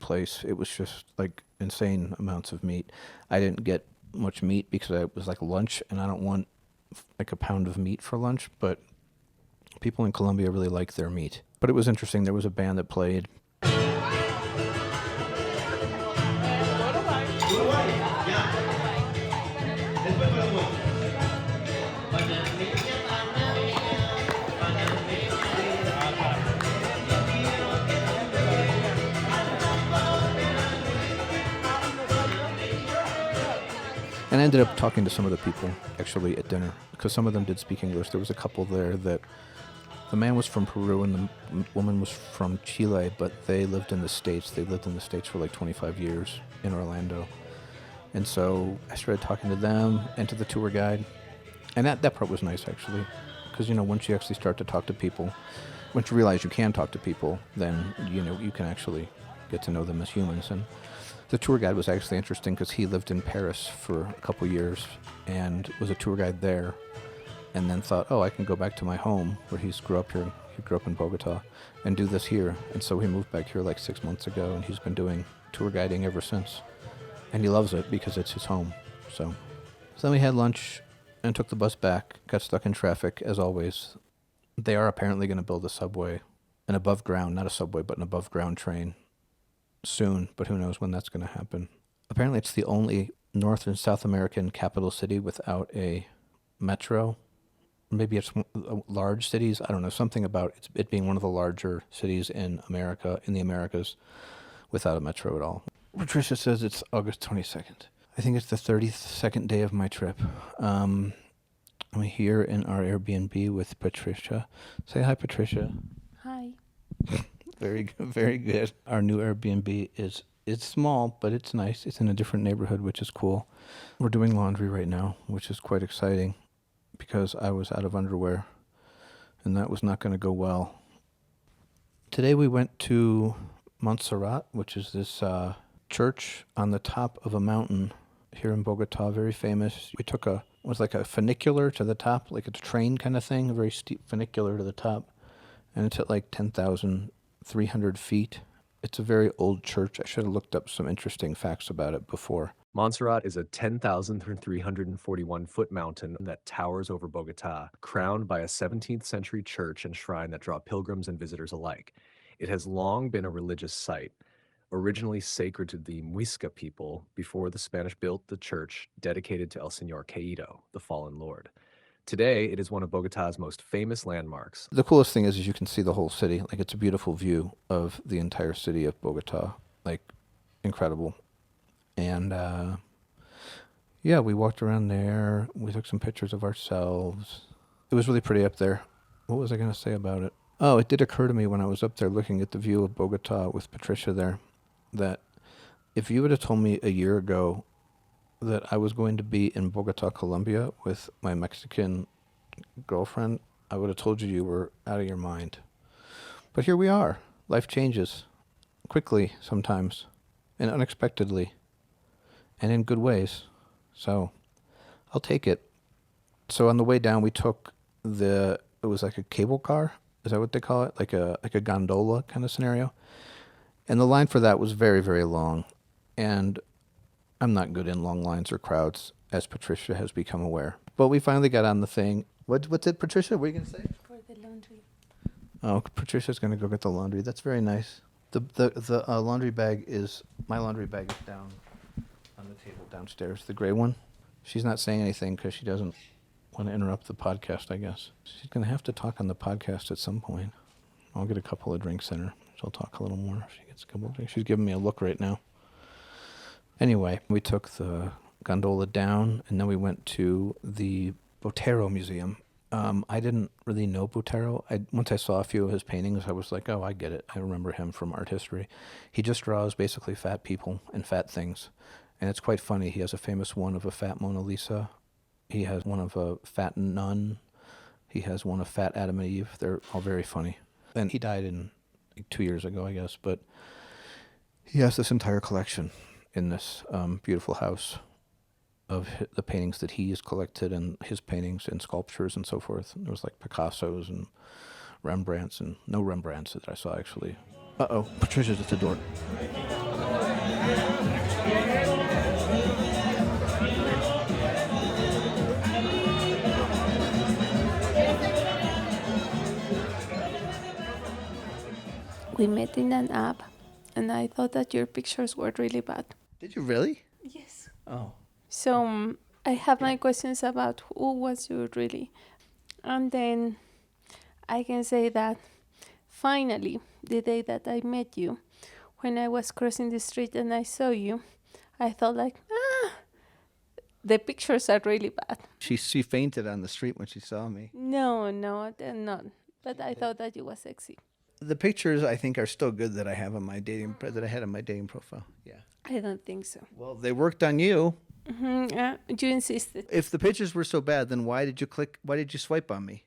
place. It was just like insane amounts of meat. I didn't get much meat because it was like lunch, and I don't want like a pound of meat for lunch, but people in Colombia really like their meat. But it was interesting. There was a band that played. And I ended up talking to some of the people actually at dinner because some of them did speak English. There was a couple there that the man was from Peru and the woman was from Chile, but they lived in the States. They lived in the States for like 25 years in Orlando. And so I started talking to them and to the tour guide. And that part was nice, actually, because, you know, once you actually start to talk to people, once you realize you can talk to people, then, you know, you can actually get to know them as humans. And the tour guide was actually interesting because he lived in Paris for a couple years and was a tour guide there, and then thought, oh, I can go back to my home where he grew up here. He grew up in Bogotá and do this here. And so he moved back here like 6 months ago, and he's been doing tour guiding ever since. And he loves it because it's his home. So then we had lunch and took the bus back, got stuck in traffic as always. They are apparently going to build a subway, an above ground, not a subway, but an above ground train soon, but who knows when that's going to happen. Apparently it's the only North and South American capital city without a metro. Maybe it's large cities. I don't know, something about it being one of the larger cities in America, in the Americas, without a metro at all. Patricia says it's August 22nd. I think it's the 32nd day of my trip. I'm here in our Airbnb with Patricia. Say hi, Patricia. Hi. Very good, very good. Our new Airbnb it's small, but it's nice. It's in a different neighborhood, which is cool. We're doing laundry right now, which is quite exciting because I was out of underwear, and that was not going to go well. Today we went to Montserrat, which is this church on the top of a mountain here in Bogotá, very famous. We took was like a funicular to the top, like a train kind of thing, a very steep funicular to the top, and it's at like 10,300 feet. It's a very old church. I should have looked up some interesting facts about it before. Montserrat is a 10,341-foot mountain that towers over Bogotá, crowned by a 17th century church and shrine that draw pilgrims and visitors alike. It has long been a religious site, originally sacred to the Muisca people before the Spanish built the church dedicated to El Señor Caído, the fallen lord. Today, it is one of Bogotá's most famous landmarks. The coolest thing is you can see the whole city. Like, it's a beautiful view of the entire city of Bogotá. Like, incredible. And, yeah, we walked around there. We took some pictures of ourselves. It was really pretty up there. What was I going to say about it? Oh, it did occur to me when I was up there looking at the view of Bogotá with Patricia there that if you would have told me a year ago that I was going to be in Bogotá, Colombia with my Mexican girlfriend, I would have told you you were out of your mind. But here we are. Life changes quickly sometimes and unexpectedly and in good ways. So I'll take it. So on the way down, we took it was like a cable car. Is that what they call it? Like a gondola kind of scenario. And the line for that was very, very long. And I'm not good in long lines or crowds, as Patricia has become aware. But we finally got on the thing. What's it, Patricia? What are you going to say? For the laundry. Oh, Patricia's going to go get the laundry. That's very nice. The laundry bag my laundry bag is down on the table downstairs, the gray one. She's not saying anything because she doesn't want to interrupt the podcast, I guess. She's going to have to talk on the podcast at some point. I'll get a couple of drinks in her. She'll talk a little more if she gets a couple of drinks. She's giving me a look right now. Anyway, we took the gondola down, and then we went to the Botero Museum. I didn't really know Botero. Once I saw a few of his paintings, I was like, oh, I get it. I remember him from art history. He just draws basically fat people and fat things. And it's quite funny. He has a famous one of a fat Mona Lisa. He has one of a fat nun. He has one of fat Adam and Eve. They're all very funny. And he died in 2 years ago, I guess. But he has this entire collection in this beautiful house of the paintings that he has collected and his paintings and sculptures and so forth. There was like Picassos and Rembrandts and no Rembrandts that I saw actually. Uh-oh, Patricia's at the door. We met in an app, and I thought that your pictures were really bad. Did you really? Yes. Oh. So I have my questions about who was you really. And then I can say that finally, the day that I met you, when I was crossing the street and I saw you, I thought like, the pictures are really bad. She fainted on the street when she saw me. No, they're not. But I thought that you were sexy. The pictures I think are still good that I have on my that I had on my dating profile. Yeah. I don't think so. Well, they worked on you. You insisted. If the pictures were so bad, then why did you swipe on me?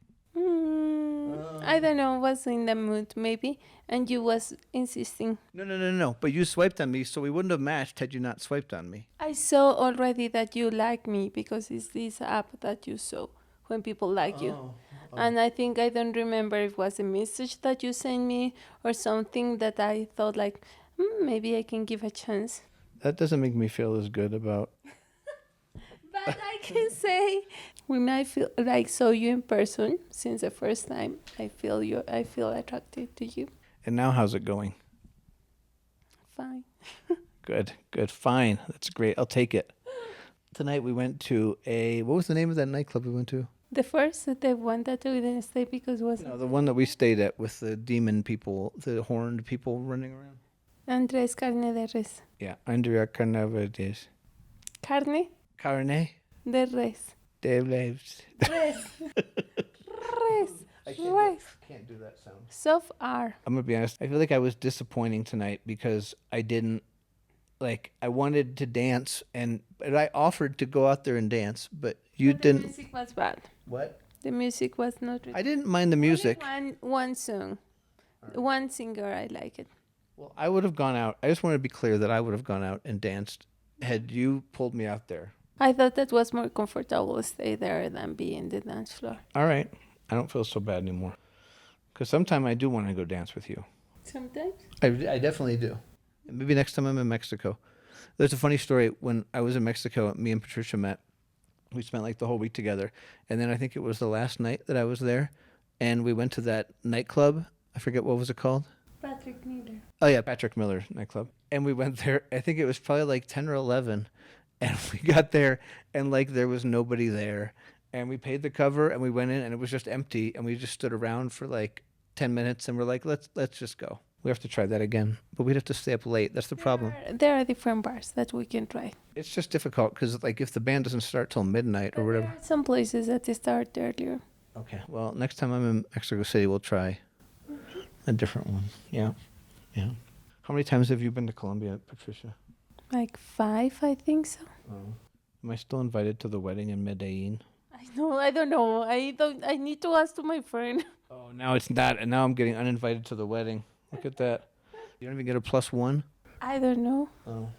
I don't know, was in the mood maybe, and you was insisting. No. But you swiped on me, so we wouldn't have matched had you not swiped on me. I saw already that you like me because it's this app that you saw when people like you. And I think I don't remember if it was a message that you sent me or something that I thought like, maybe I can give a chance. That doesn't make me feel as good about. But I can say when I feel like saw you in person since the first time, I feel attracted to you. And now how's it going? Fine. Good, fine. That's great. I'll take it. Tonight we went to what was the name of that nightclub we went to? The one that we didn't stay because it was... No, the one that we stayed at with the demon people, the horned people running around. Andrés Carne de Res. Yeah, Andrea Carnavides. Carne Carne de Res. de Leves. Res. Res. Can't do that sound. Soft R. I'm going to be honest. I feel like I was disappointing tonight because I didn't, I wanted to dance and I offered to go out there and dance, but you didn't. The music was bad. What? The music was not really... I didn't mind the music. Only one song. Right. One singer, I like it. Well, I would have gone out. I just want to be clear that I would have gone out and danced had you pulled me out there. I thought that was more comfortable to stay there than be in the dance floor. All right. I don't feel so bad anymore. Because sometimes I do want to go dance with you. Sometimes? I definitely do. Maybe next time I'm in Mexico. There's a funny story. When I was in Mexico, me and Patricia met. We spent the whole week together. And then I think it was the last night that I was there. And we went to that nightclub. I forget what was it called. Patrick Miller. Oh, yeah, Patrick Miller nightclub. And we went there. I think it was probably 10 or 11. And we got there and there was nobody there. And we paid the cover and we went in and it was just empty. And we just stood around for 10 minutes and we're like, let's just go. We have to try that again. But we'd have to stay up late. That's the problem. There are different bars that we can try. It's just difficult because if the band doesn't start till midnight or whatever. There are some places that they start earlier. Okay. Well, next time I'm in Mexico City, we'll try a different one. Yeah. How many times have you been to Colombia, Patricia? 5, I think so. Oh. Am I still invited to the wedding in Medellin? I don't know. I need to ask to my friend. Oh, now it's not. And now I'm getting uninvited to the wedding. Look at that. You don't even get a +1? I don't know. Oh.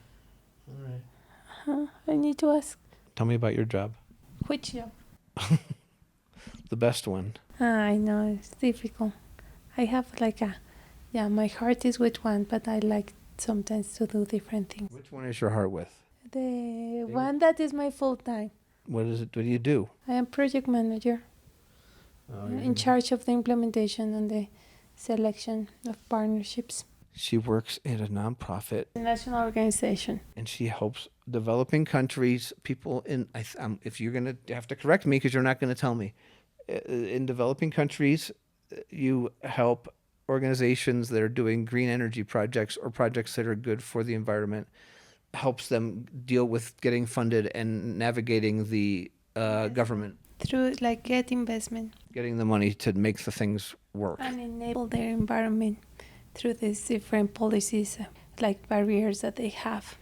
All right. I need to ask. Tell me about your job. Which job? The best one. I know. It's difficult. I have my heart is with one, but I like sometimes to do different things. Which one is your heart with? The one that is my full time. What is it? What do you do? I am project manager. In charge of the implementation and the selection of partnerships. She works in a nonprofit. A national organization. And she helps developing countries, people in, if you're going to have to correct me because you're not going to tell me. In developing countries, you help organizations that are doing green energy projects or projects that are good for the environment, helps them deal with getting funded and navigating the government. Through get investment. Getting the money to make the things work. And enable their environment through these different policies, barriers that they have.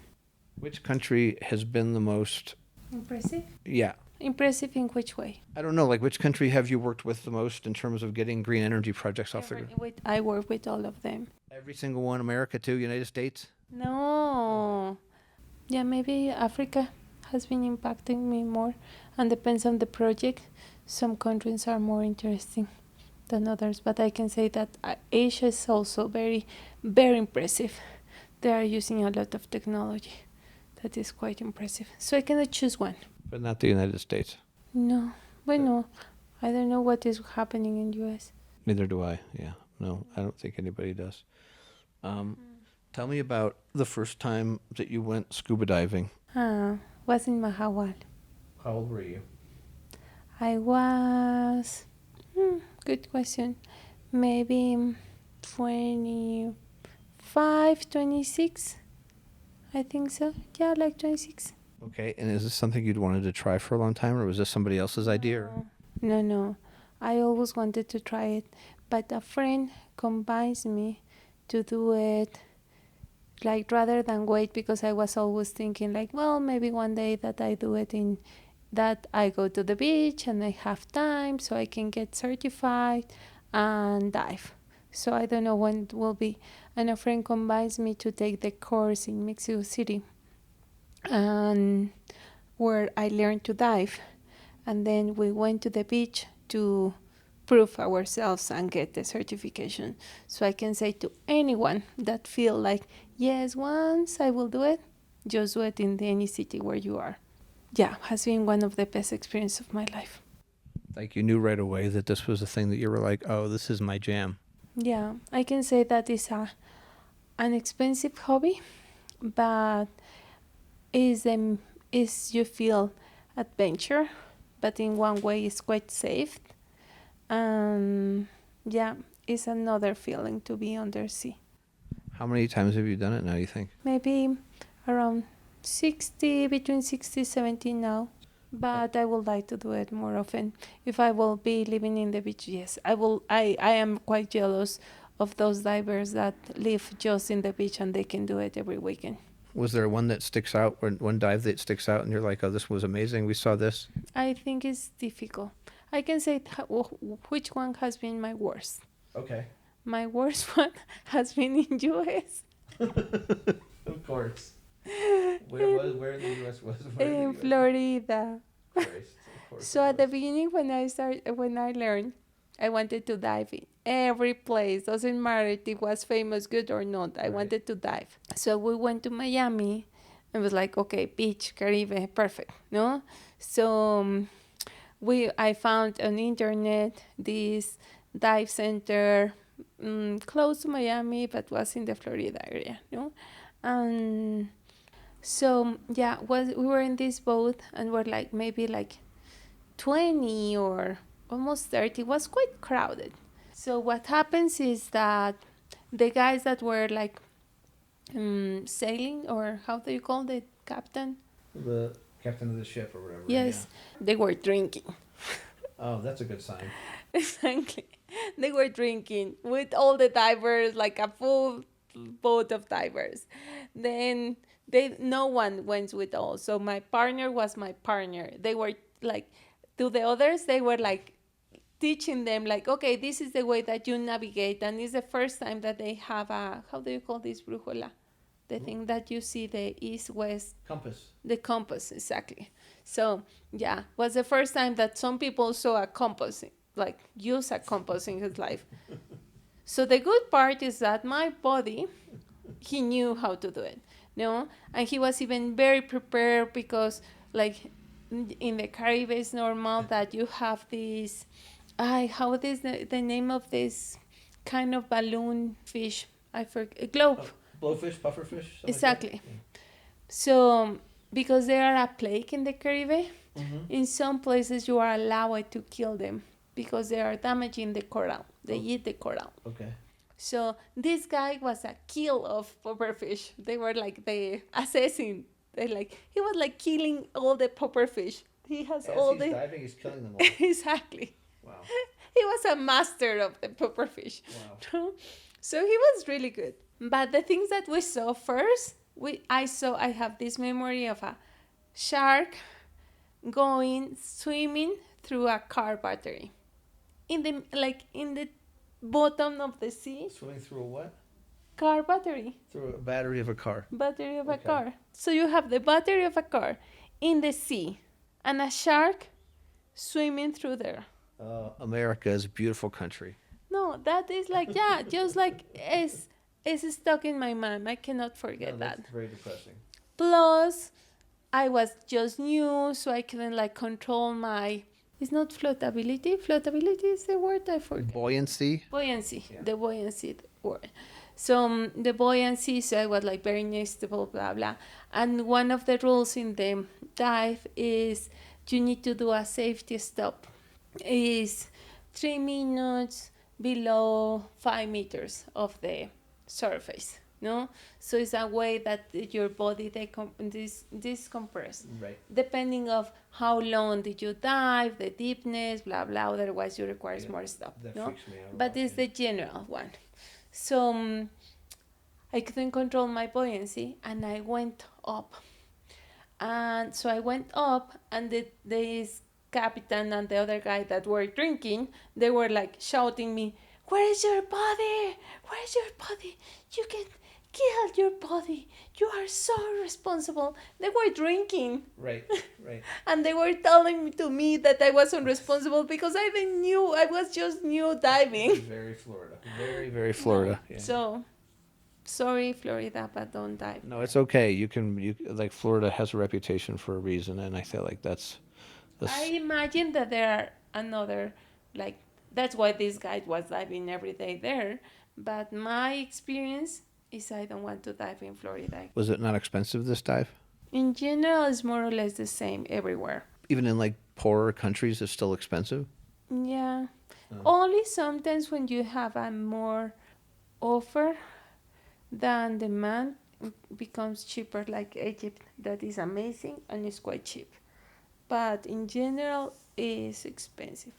Which country has been the most... Impressive? Yeah. Impressive in which way? I don't know, like which country have you worked with the most in terms of getting green energy projects off the ground? I work with all of them. Every single one, America too, United States? No. Yeah, maybe Africa has been impacting me more, and depends on the project. Some countries are more interesting than others, but I can say that Asia is also very, very impressive. They are using a lot of technology. That is quite impressive. So I cannot choose one. But not the United States. No. Bueno, I don't know what is happening in US. Neither do I, yeah. No, I don't think anybody does. Tell me about the first time that you went scuba diving. Was in Mahawal. How old were you? I was... good question. Maybe 25, 26. I think so. Yeah, like 26. Okay, and is this something you'd wanted to try for a long time, or was this somebody else's idea? No. I always wanted to try it, but a friend convinced me to do it, like rather than wait, because I was always thinking like, well, maybe one day that I do it that I go to the beach and I have time so I can get certified and dive. So I don't know when it will be. And a friend convinced me to take the course in Mexico City, and where I learned to dive. And then we went to the beach to prove ourselves and get the certification. So I can say to anyone that feel like, yes, once I will do it, just do it in any city where you are. Yeah, has been one of the best experiences of my life. Like you knew right away that this was a thing that you were like, oh, this is my jam. Yeah, I can say that it's an expensive hobby, but is you feel adventure, but in one way it's quite safe. Yeah, it's another feeling to be undersea. How many times have you done it now, you think? Maybe around 60, between 60, 70 now. But I would like to do it more often. If I will be living in the beach, yes, I will. I am quite jealous of those divers that live just in the beach and they can do it every weekend. Was there one that sticks out, or one dive that sticks out and you're like, oh, this was amazing, we saw this? I think it's difficult. I can say which one has been my worst. Okay. My worst one has been in US. Of course. Where in the US was it? In Florida. Of course So at the beginning when I learned, I wanted to dive in every place. Doesn't matter if it was famous, good or not. I wanted to dive. So we went to Miami and was like, okay, beach, Caribbean, perfect, no? So I found on internet this dive center close to Miami, but was in the Florida area, no? And so yeah, we were in this boat and we're like maybe like 20 or almost 30. It was quite crowded. So what happens is that the guys that were like sailing, or how do you call the captain? The captain of the ship or whatever. Yes, they were drinking. Oh, that's a good sign. Exactly. They were drinking with all the divers, like a full boat of divers. Then no one went with all. So my partner was my partner. They were like, to the others, they were like teaching them like, okay, this is the way that you navigate. And it's the first time that they have how do you call this, brújula? The thing that you see the east, west. Compass. The compass, exactly. So yeah, was the first time that some people saw a compass, like use a compass in his life. So the good part is that my body, he knew how to do it, no? And he was even very prepared because like in the Caribbean it's normal that you have this, how is the name of this kind of balloon fish? I forget, globe. Blowfish, pufferfish? Exactly. Like that? Yeah. So because they are a plague in the Caribbean, in some places you are allowed to kill them because they are damaging the coral. They eat the coral. Okay. So this guy was a kill of pufferfish. They were like the assassin. He was like killing all the pufferfish. He has all the diving, he's killing them all. Exactly. Wow. He was a master of the pufferfish. Wow. So he was really good. But the things that we saw first, I have this memory of a shark swimming through a car battery in the bottom of the sea. Swimming through a what? Car battery. Through a battery of a car. Battery of a car. So you have the battery of a car in the sea and a shark swimming through there. America is a beautiful country. No, that is just like it's stuck in my mind. I cannot forget that. That's very depressing. Plus, I was just new, so I couldn't control my. It's not floatability. Floatability is the word I forget. Buoyancy. Buoyancy. Yeah. The buoyancy word. So the buoyancy. So I was very unstable, blah blah. And one of the rules in the dive is you need to do a safety stop. Is 3 minutes below 5 meters of the surface, no? So it's a way that your body decompress. Right. Depending of how long did you dive, the deepness, blah blah. Otherwise, you require more stuff, no? Freaks me out. But it's the general one. So I couldn't control my buoyancy, and I went up. And so I went up, and this captain and the other guy that were drinking, they were shouting me, "Where is your body? Where is your body? You can kill your body. You are so responsible." They were drinking. Right. And they were telling to me that I was unresponsible because I was just new diving. Very Florida. Very, very Florida. Yeah. So, sorry, Florida, but don't dive. No, it's okay. You Florida has a reputation for a reason, and I feel like that's I imagine that there are another, that's why this guy was diving every day there. But my experience is I don't want to dive in Florida. Was it not expensive, this dive? In general, it's more or less the same everywhere. Even in poorer countries, it's still expensive? Yeah. Only sometimes when you have a more offer than demand, it becomes cheaper, like Egypt. That is amazing and it's quite cheap. But in general, it's expensive.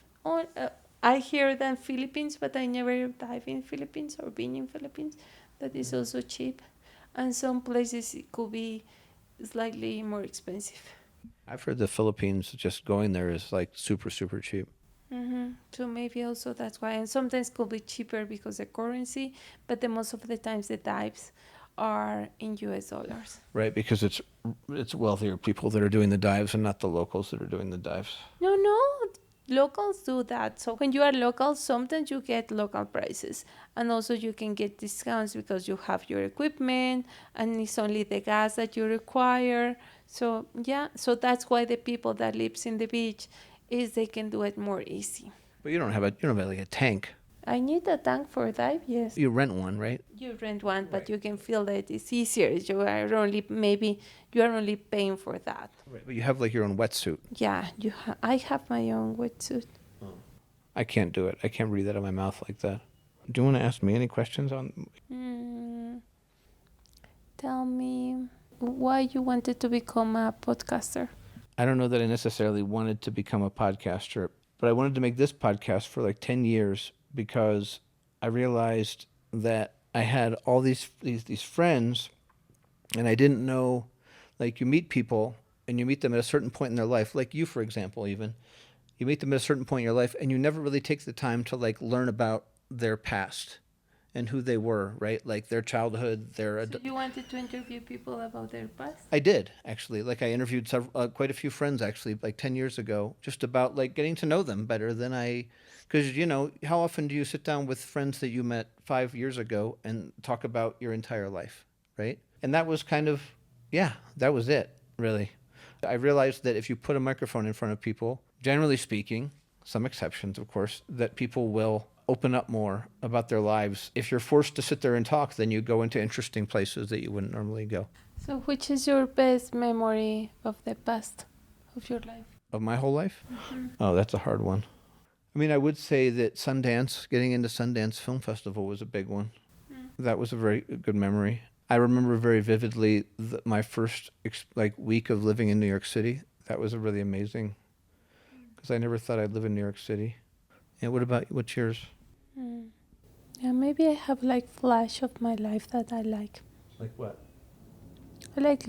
I hear that Philippines, but I never dive in Philippines or been in Philippines. That is also cheap. And some places it could be slightly more expensive. I've heard the Philippines, just going there is super, super cheap. Mm-hmm. So maybe also that's why. And sometimes it could be cheaper because of currency, but most of the times the dives are in US dollars. Right, because it's wealthier people that are doing the dives and not the locals that are doing the dives. No, locals do that. So when you are local, sometimes you get local prices, and also you can get discounts because you have your equipment and it's only the gas that you require. So so that's why the people that lives in the beach they can do it more easy. But you don't have a tank. I need a tank for a dive, yes. You rent one, right? You rent one, but you can feel that it's easier. You are only paying for that. Right, but you have your own wetsuit. Yeah, I have my own wetsuit. Oh. I can't do it. I can't breathe out of my mouth like that. Do you want to ask me any questions on? Tell me why you wanted to become a podcaster. I don't know that I necessarily wanted to become a podcaster, but I wanted to make this podcast for 10 years because I realized that I had all these friends, and I didn't know, you meet people and you meet them at a certain point in their life, like you, for example, even. You meet them at a certain point in your life and you never really take the time to learn about their past and who they were, right? Their childhood, their... So you wanted to interview people about their past? I did, actually. I interviewed quite a few friends, actually, 10 years ago, just about, getting to know them better than I... Because, how often do you sit down with friends that you met 5 years ago and talk about your entire life, right? And that was that was it, really. I realized that if you put a microphone in front of people, generally speaking, some exceptions, of course, that people will open up more about their lives. If you're forced to sit there and talk, then you go into interesting places that you wouldn't normally go. So which is your best memory of the past of your life? Of my whole life? Mm-hmm. Oh, that's a hard one. I would say that getting into Sundance Film Festival was a big one. That was a very good memory. I remember very vividly my first week of living in New York City. That was really amazing because I never thought I'd live in New York City. And what's yours? Yeah, maybe I have flash of my life that I like. Like what? I like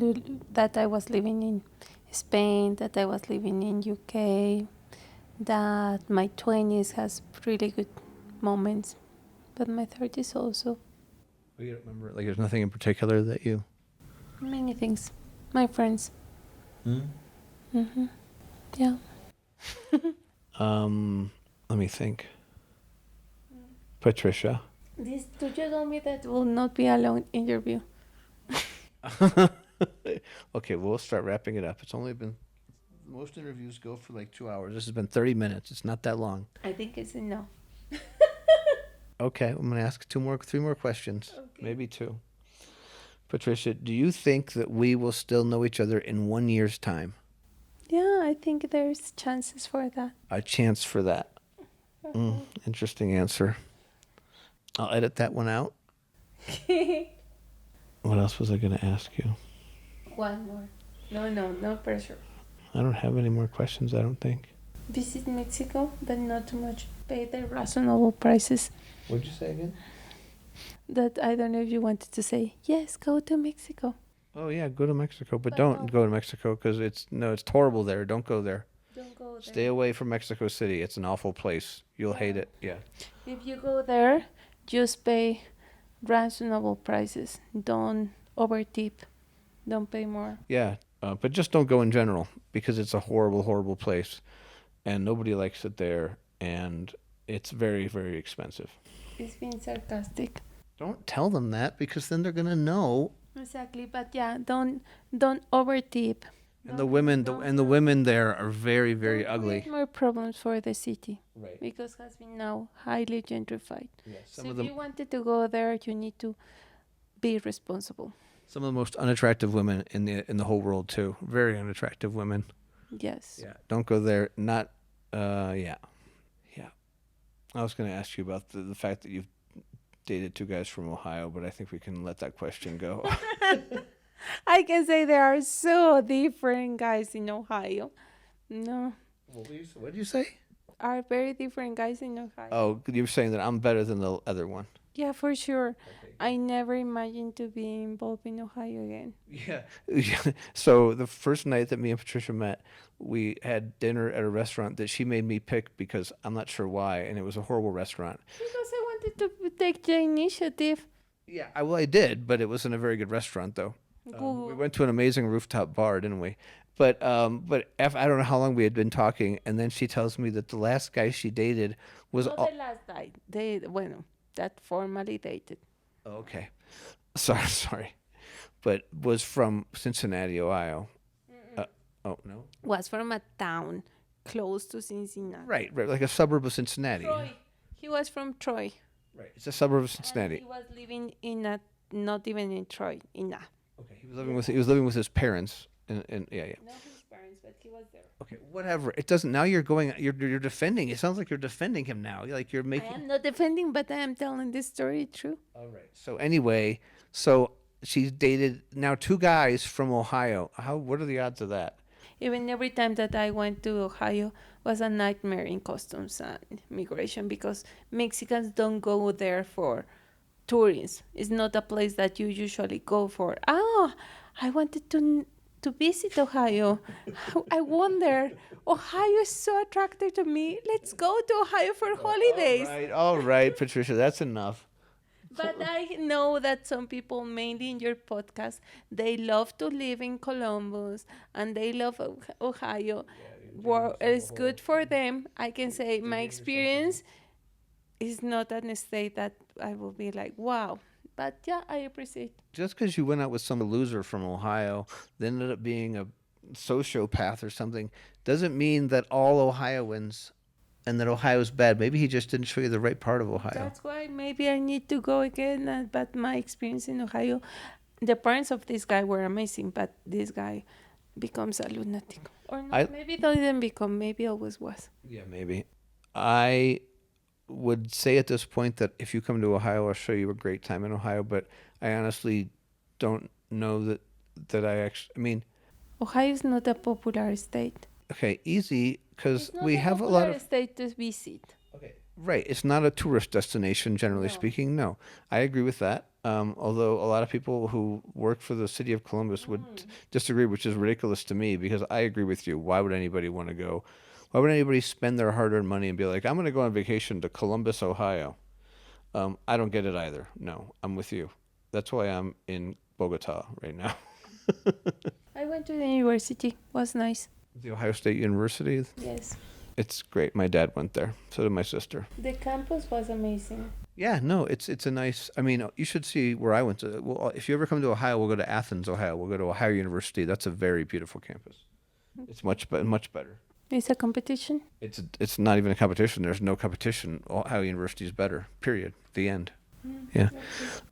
that I was living in Spain, that I was living in UK, that my 20s has really good moments, but my 30s also. You don't remember, like, there's nothing in particular that you... Many things. My friends. Mm-hmm. Yeah. Let me think. Patricia. This you told me that will not be a long interview. Okay, we'll start wrapping it up. It's only been... Most interviews go for like 2 hours. This has been 30 minutes. It's not that long. I think it's enough. Okay, I'm going to ask 3 more questions. Okay. Maybe 2. Patricia, do you think that we will still know each other in 1 year's time? Yeah, I think there's chances for that. A chance for that. Interesting answer. I'll edit that one out. What else was I going to ask you? One more. No pressure. I don't have any more questions, I don't think. Visit Mexico, but not too much. Pay the reasonable prices. What'd you say again? That I don't know if you wanted to say, yes, go to Mexico. Oh, yeah, go to Mexico, but don't go to Mexico because it's horrible there. Don't go there. Don't go there. Stay away from Mexico City. It's an awful place. You'll hate it. Yeah. If you go there, just pay reasonable prices. Don't overtip. Don't pay more. Yeah, but just don't go in general because it's a horrible, horrible place, and nobody likes it there, and it's very, very expensive. It's being sarcastic. Don't tell them that because then they're gonna know. Exactly, but yeah, don't overtip. And the women there are very, very ugly. More problems for the city, Right? because it has been now highly gentrified. Yes. So if you wanted to go there, you need to be responsible. Some of the most unattractive women in the whole world too. Very unattractive women. Yes. Yeah. Don't go there. Not. Yeah. I was going to ask you about the fact that you've dated 2 guys from Ohio, but I think we can let that question go. I can say there are so different guys in Ohio. No. What did you say? Are very different guys in Ohio. Oh, you're saying that I'm better than the other one. Yeah, for sure. Okay. I never imagined to be involved in Ohio again. Yeah. So the first night that me and Patricia met, we had dinner at a restaurant that she made me pick because I'm not sure why, and it was a horrible restaurant. Because I wanted to take the initiative. Yeah, I did, but it wasn't a very good restaurant though. We went to an amazing rooftop bar, didn't we? But I don't know how long we had been talking, and then she tells me that the last guy she dated was Not the last guy. That formally dated. Okay. Sorry. But was from Cincinnati, Ohio. Oh, no? Was from a town close to Cincinnati. Right, like a suburb of Cincinnati. Troy. He was from Troy. Right, it's a suburb of Cincinnati. And he was living not even in Troy, in a. Okay, he was living with his parents. Yeah. Not his parents, but he was there. Okay, whatever. It doesn't. Now you're defending. It sounds like you're defending him now. Like you're making. I am not defending, but I am telling this story true. All right. So anyway, she's dated now 2 guys from Ohio. What are the odds of that? Even every time that I went to Ohio was a nightmare in customs and immigration because Mexicans don't go there for tourists. It's not a place that you usually go for. I wanted to visit Ohio. I wonder, Ohio is so attractive to me. Let's go to Ohio for holidays. All right, Patricia, that's enough. But I know that some people, mainly in your podcast, they love to live in Columbus and they love Ohio. It's good for them. I can say my experience is not an state that I will be like, wow. But yeah, I appreciate. Just because you went out with some loser from Ohio, that ended up being a sociopath or something, doesn't mean that all Ohioans and that Ohio's bad. Maybe he just didn't show you the right part of Ohio. That's why maybe I need to go again. But my experience in Ohio, the parents of this guy were amazing, but this guy becomes a lunatic. Or not, maybe they didn't become, maybe always was. Yeah, maybe. I would say at this point that if you come to Ohio, I'll show you a great time in Ohio, but I honestly don't know that I actually, I mean. Ohio is not a popular state. Okay, easy, because we have a lot of. It's not a state to visit. Okay, right. It's not a tourist destination, generally speaking. No, I agree with that. Although a lot of people who work for the city of Columbus would disagree, which is ridiculous to me because I agree with you. Why would anybody want to go? Why would anybody spend their hard-earned money and be like, I'm going to go on vacation to Columbus, Ohio? I don't get it either. No, I'm with you. That's why I'm in Bogotá right now. I went to the university. Was nice. The Ohio State University? Yes. It's great. My dad went there. So did my sister. The campus was amazing. Yeah, no, it's a nice, I mean, you should see where I went to. Well, if you ever come to Ohio, we'll go to Athens, Ohio. We'll go to Ohio University. That's a very beautiful campus. It's much better. It's a competition. It's not even a competition. There's no competition. Ohio University is better. Period. The end. Yeah.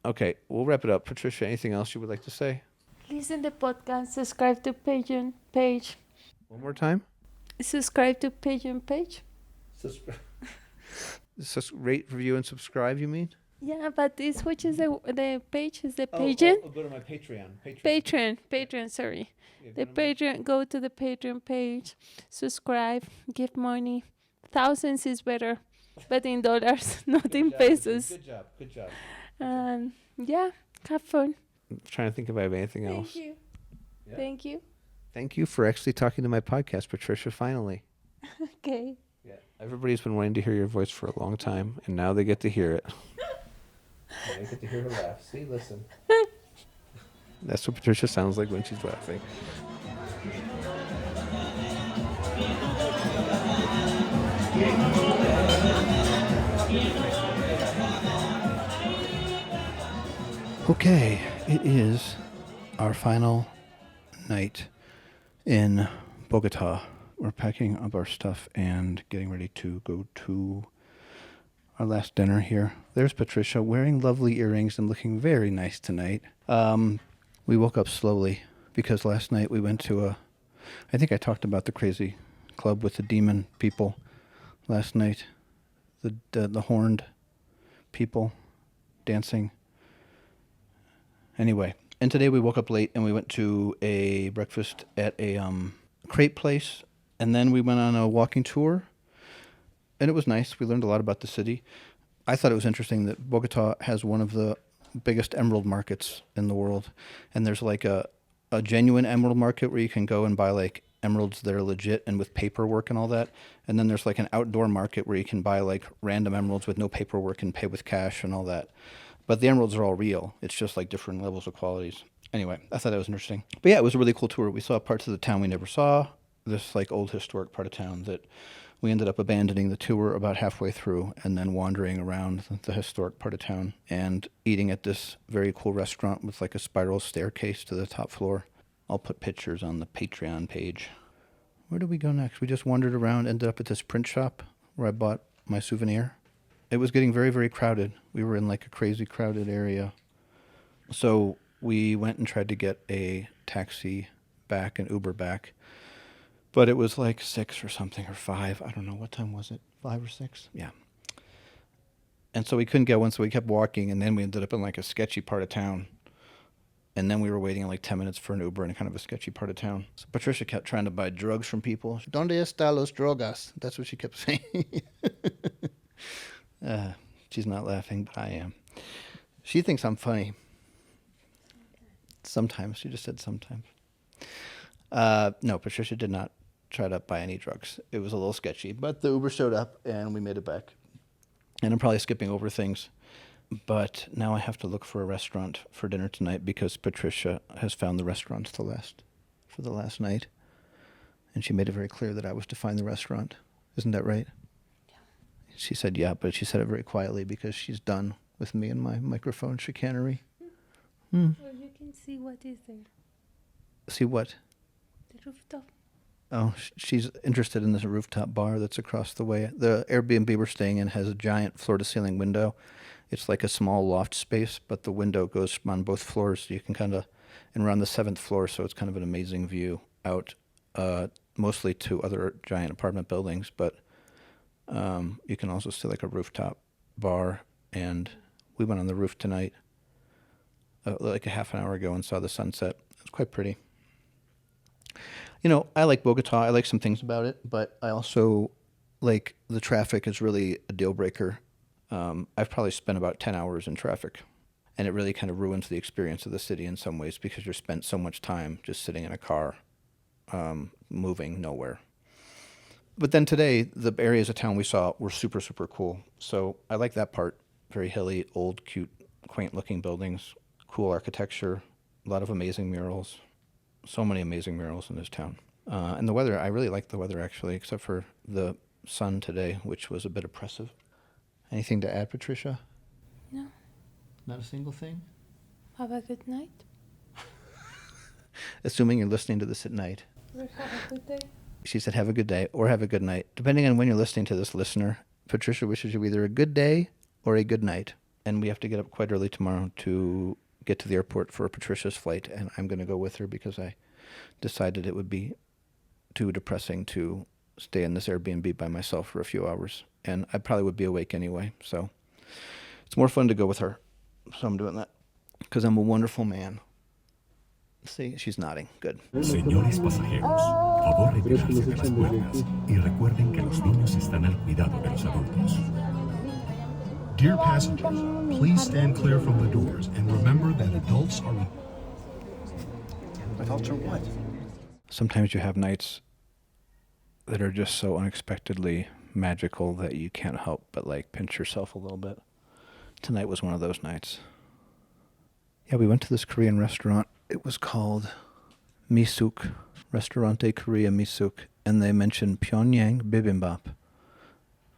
Okay, we'll wrap it up. Patricia, anything else you would like to say? Listen to the podcast. Subscribe to Pigeon page. One more time. Subscribe to Pigeon page. Rate, review, and subscribe. You mean? Yeah, but this which is the page is the Pigeon. Oh, go to my Patreon. Patreon. Sorry. The Patreon. Go to the Patreon page. Subscribe. Give money. Thousands is better, but in dollars, not in pesos. Good job. Yeah, have fun. I'm trying to think if I have anything else. Thank you. Yeah. Thank you. Thank you for actually talking to my podcast, Patricia, finally. Okay. Yeah. Everybody's been wanting to hear your voice for a long time, and now they get to hear it. Now they get to hear her laugh. See, listen. That's what Patricia sounds like when she's laughing. Okay, it is our final night in Bogotá. We're packing up our stuff and getting ready to go to our last dinner here. There's Patricia wearing lovely earrings and looking very nice tonight. We woke up slowly because last night we went to I think I talked about the crazy club with the demon people last night. The horned people dancing. Anyway, and today we woke up late and we went to a breakfast at a crepe place, and then we went on a walking tour, and it was nice. We learned a lot about the city. I thought it was interesting that Bogotá has one of the biggest emerald markets in the world, and there's like a genuine emerald market where you can go and buy like emeralds that are legit and with paperwork and all that, and then there's like an outdoor market where you can buy like random emeralds with no paperwork and pay with cash and all that. But the emeralds are all real. It's just like different levels of qualities. Anyway, I thought that was interesting. But yeah, it was a really cool tour. We saw parts of the town we never saw. This like old historic part of town that we ended up abandoning the tour about halfway through and then wandering around the historic part of town and eating at this very cool restaurant with like a spiral staircase to the top floor. I'll put pictures on the Patreon page. Where did we go next? We just wandered around, ended up at this print shop where I bought my souvenir. It was getting very, very crowded. We were in like a crazy crowded area. So we went and tried to get a taxi back, an Uber back. But it was like 6 or something, or 5. I don't know. What time was it? 5 or 6? Yeah. And so we couldn't get one, so we kept walking, and then we ended up in like a sketchy part of town. And then we were waiting like 10 minutes for an Uber in kind of a sketchy part of town. So Patricia kept trying to buy drugs from people. ¿Dónde están los drogas? That's what she kept saying. She's not laughing, but I am. She thinks I'm funny. Sometimes. She just said sometimes. No, Patricia did not try to buy any drugs. It was a little sketchy, but the Uber showed up and we made it back. And I'm probably skipping over things, but now I have to look for a restaurant for dinner tonight because Patricia has found the restaurant for the last night. And she made it very clear that I was to find the restaurant. Isn't that right? She said, yeah, but she said it very quietly because she's done with me and my microphone chicanery. Well, you can see what is there. See what? The rooftop. Oh, she's interested in this rooftop bar that's across the way. The Airbnb we're staying in has a giant floor-to-ceiling window. It's like a small loft space, but the window goes on both floors, so you can kind of, and we're on the 7th floor, so it's kind of an amazing view out, mostly to other giant apartment buildings, but you can also see like a rooftop bar, and we went on the roof tonight, like a half an hour ago, and saw the sunset. It was quite pretty. You know, I like Bogotá. I like some things about it, but I also like the traffic is really a deal breaker. I've probably spent about 10 hours in traffic, And it really kind of ruins the experience of the city in some ways because you're spent so much time just sitting in a car, moving nowhere. But then today, the areas of town we saw were super, super cool. So I like that part. Very hilly, old, cute, quaint-looking buildings, cool architecture, a lot of amazing murals. So many amazing murals in this town. And the weather, I really like the weather, actually, except for the sun today, which was a bit oppressive. Anything to add, Patricia? No. Not a single thing? Have a good night. Assuming you're listening to this at night. Have a good day. She said, have a good day or have a good night. Depending on when you're listening to this, listener, Patricia wishes you either a good day or a good night. And we have to get up quite early tomorrow to get to the airport for Patricia's flight. And I'm going to go with her because I decided it would be too depressing to stay in this Airbnb by myself for a few hours. And I probably would be awake anyway. So it's more fun to go with her. So I'm doing that because I'm a wonderful man. See, she's nodding. Good. Señores pasajeros, favor retirarse de las puertas y recuerden que los niños están al cuidado de los adultos. Dear passengers, please stand clear from the doors and remember that adults are... Adults are what? Sometimes you have nights that are just so unexpectedly magical that you can't help but like pinch yourself a little bit. Tonight was one of those nights. Yeah, we went to this Korean restaurant. It was called Misuk, Restaurante Korea Misuk, and they mentioned Pyongyang Bibimbap.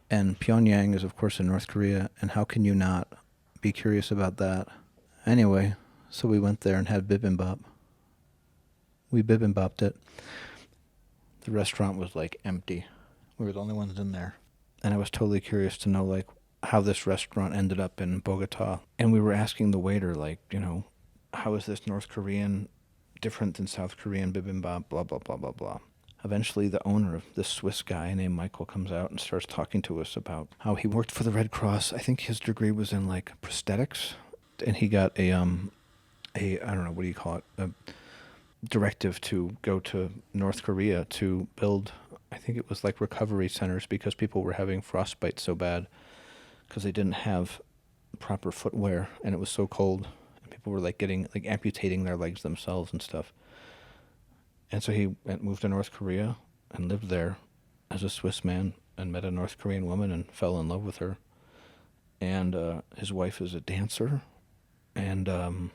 And Pyongyang is, of course, in North Korea, and how can you not be curious about that? Anyway, so we went there and had bibimbap. We bibimbapped it. The restaurant was, like, empty. We were the only ones in there. And I was totally curious to know, like, how this restaurant ended up in Bogotá. And we were asking the waiter, like, you know, how is this North Korean different than South Korean bibimbap, blah, blah, blah, blah, blah. Eventually, the owner of this Swiss guy named Michael comes out and starts talking to us about how he worked for the Red Cross. I think his degree was in, like, prosthetics. And he got I don't know, what do you call it, a directive to go to North Korea to build, I think it was like recovery centers because people were having frostbite so bad because they didn't have proper footwear and it was so cold. And people were like amputating their legs themselves and stuff. And so he moved to North Korea and lived there as a Swiss man and met a North Korean woman and fell in love with her. And his wife is a dancer. And I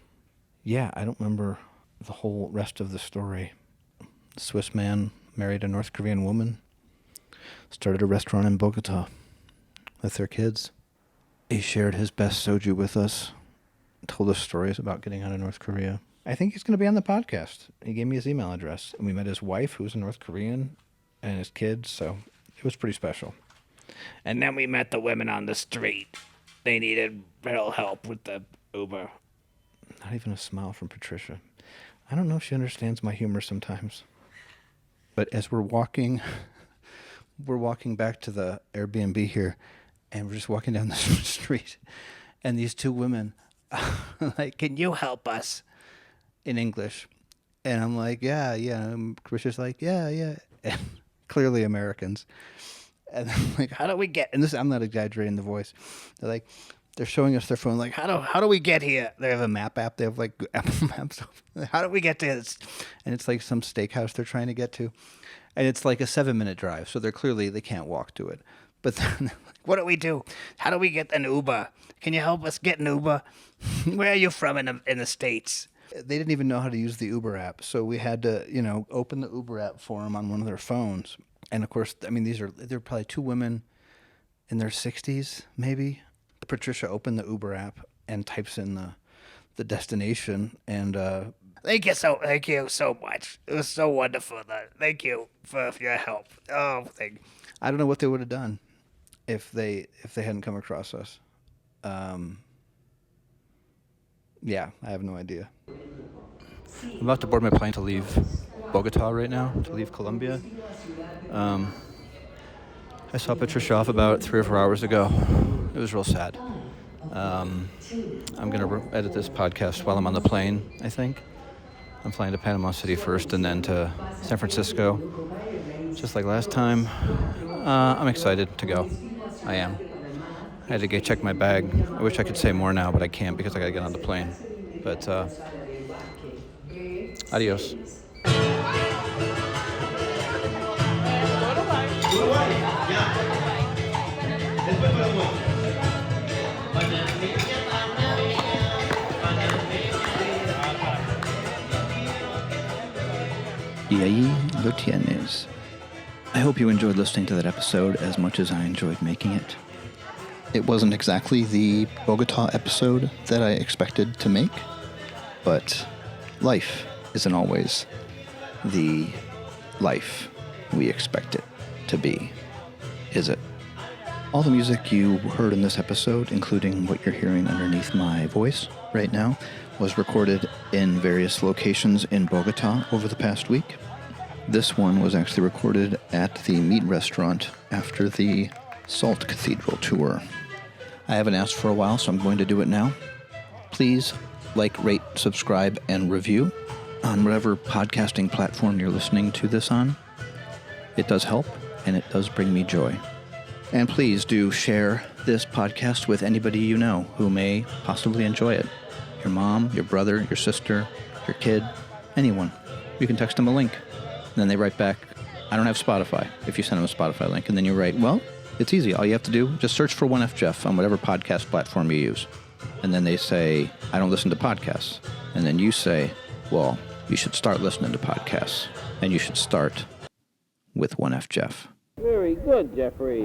don't remember the whole rest of the story. The Swiss man married a North Korean woman, started a restaurant in Bogotá with their kids. He shared his best soju with us, told us stories about getting out of North Korea. I think he's going to be on the podcast. He gave me his email address, and we met his wife, who's a North Korean, and his kids, so it was pretty special. And then we met the women on the street. They needed real help with the Uber. Not even a smile from Patricia. I don't know if she understands my humor sometimes. But as we're walking back to the Airbnb here, and we're just walking down the street, and these two women are like, "Can you help us?" in English. And I'm like, yeah. And Patricia's like, yeah. And clearly Americans. And I'm like, how do we get, and this, I'm not exaggerating the voice. They're showing us their phone, like, how do we get here? They have a map app. They have like Apple Maps. How do we get to this? And it's like some steakhouse they're trying to get to. And it's like a 7-minute drive. So they can't walk to it. But then, what do we do? How do we get an Uber? Can you help us get an Uber? Where are you from in the States? They didn't even know how to use the Uber app. So we had to, open the Uber app for them on one of their phones. And of course, I mean, they're probably two women in their 60s, maybe. Patricia opened the Uber app and types in the destination. And thank you so much. It was so wonderful. Thank you for your help. Oh, I don't know what they would have done if they hadn't come across us. Yeah, I have no idea. I'm about to board my plane to leave Bogotá right now, to leave Colombia. I saw Patricia off about 3 or 4 hours ago. It was real sad. I'm going to edit this podcast while I'm on the plane, I think. I'm flying to Panama City first and then to San Francisco, just like last time. I'm excited to go. I am. I had to go check my bag. I wish I could say more now, but I can't because I got to get on the plane. But adios. Y ahí lo tienes. I hope you enjoyed listening to that episode as much as I enjoyed making it. It wasn't exactly the Bogotá episode that I expected to make, but life isn't always the life we expect it to be, is it? All the music you heard in this episode, including what you're hearing underneath my voice right now, was recorded in various locations in Bogotá over the past week. This one was actually recorded at the meat restaurant after the Salt Cathedral tour. I haven't asked for a while, so I'm going to do it now. Please like, rate, subscribe, and review on whatever podcasting platform you're listening to this on. It does help, and it does bring me joy. And please do share this podcast with anybody you know who may possibly enjoy it. Your mom, your brother, your sister, your kid, anyone. You can text them a link. And then they write back, I don't have Spotify, if you send them a Spotify link. And then you write, well, it's easy. All you have to do, just search for onefjef on whatever podcast platform you use. And then they say, I don't listen to podcasts. And then you say, well, you should start listening to podcasts. And you should start with onefjef. Very good, Jeffrey.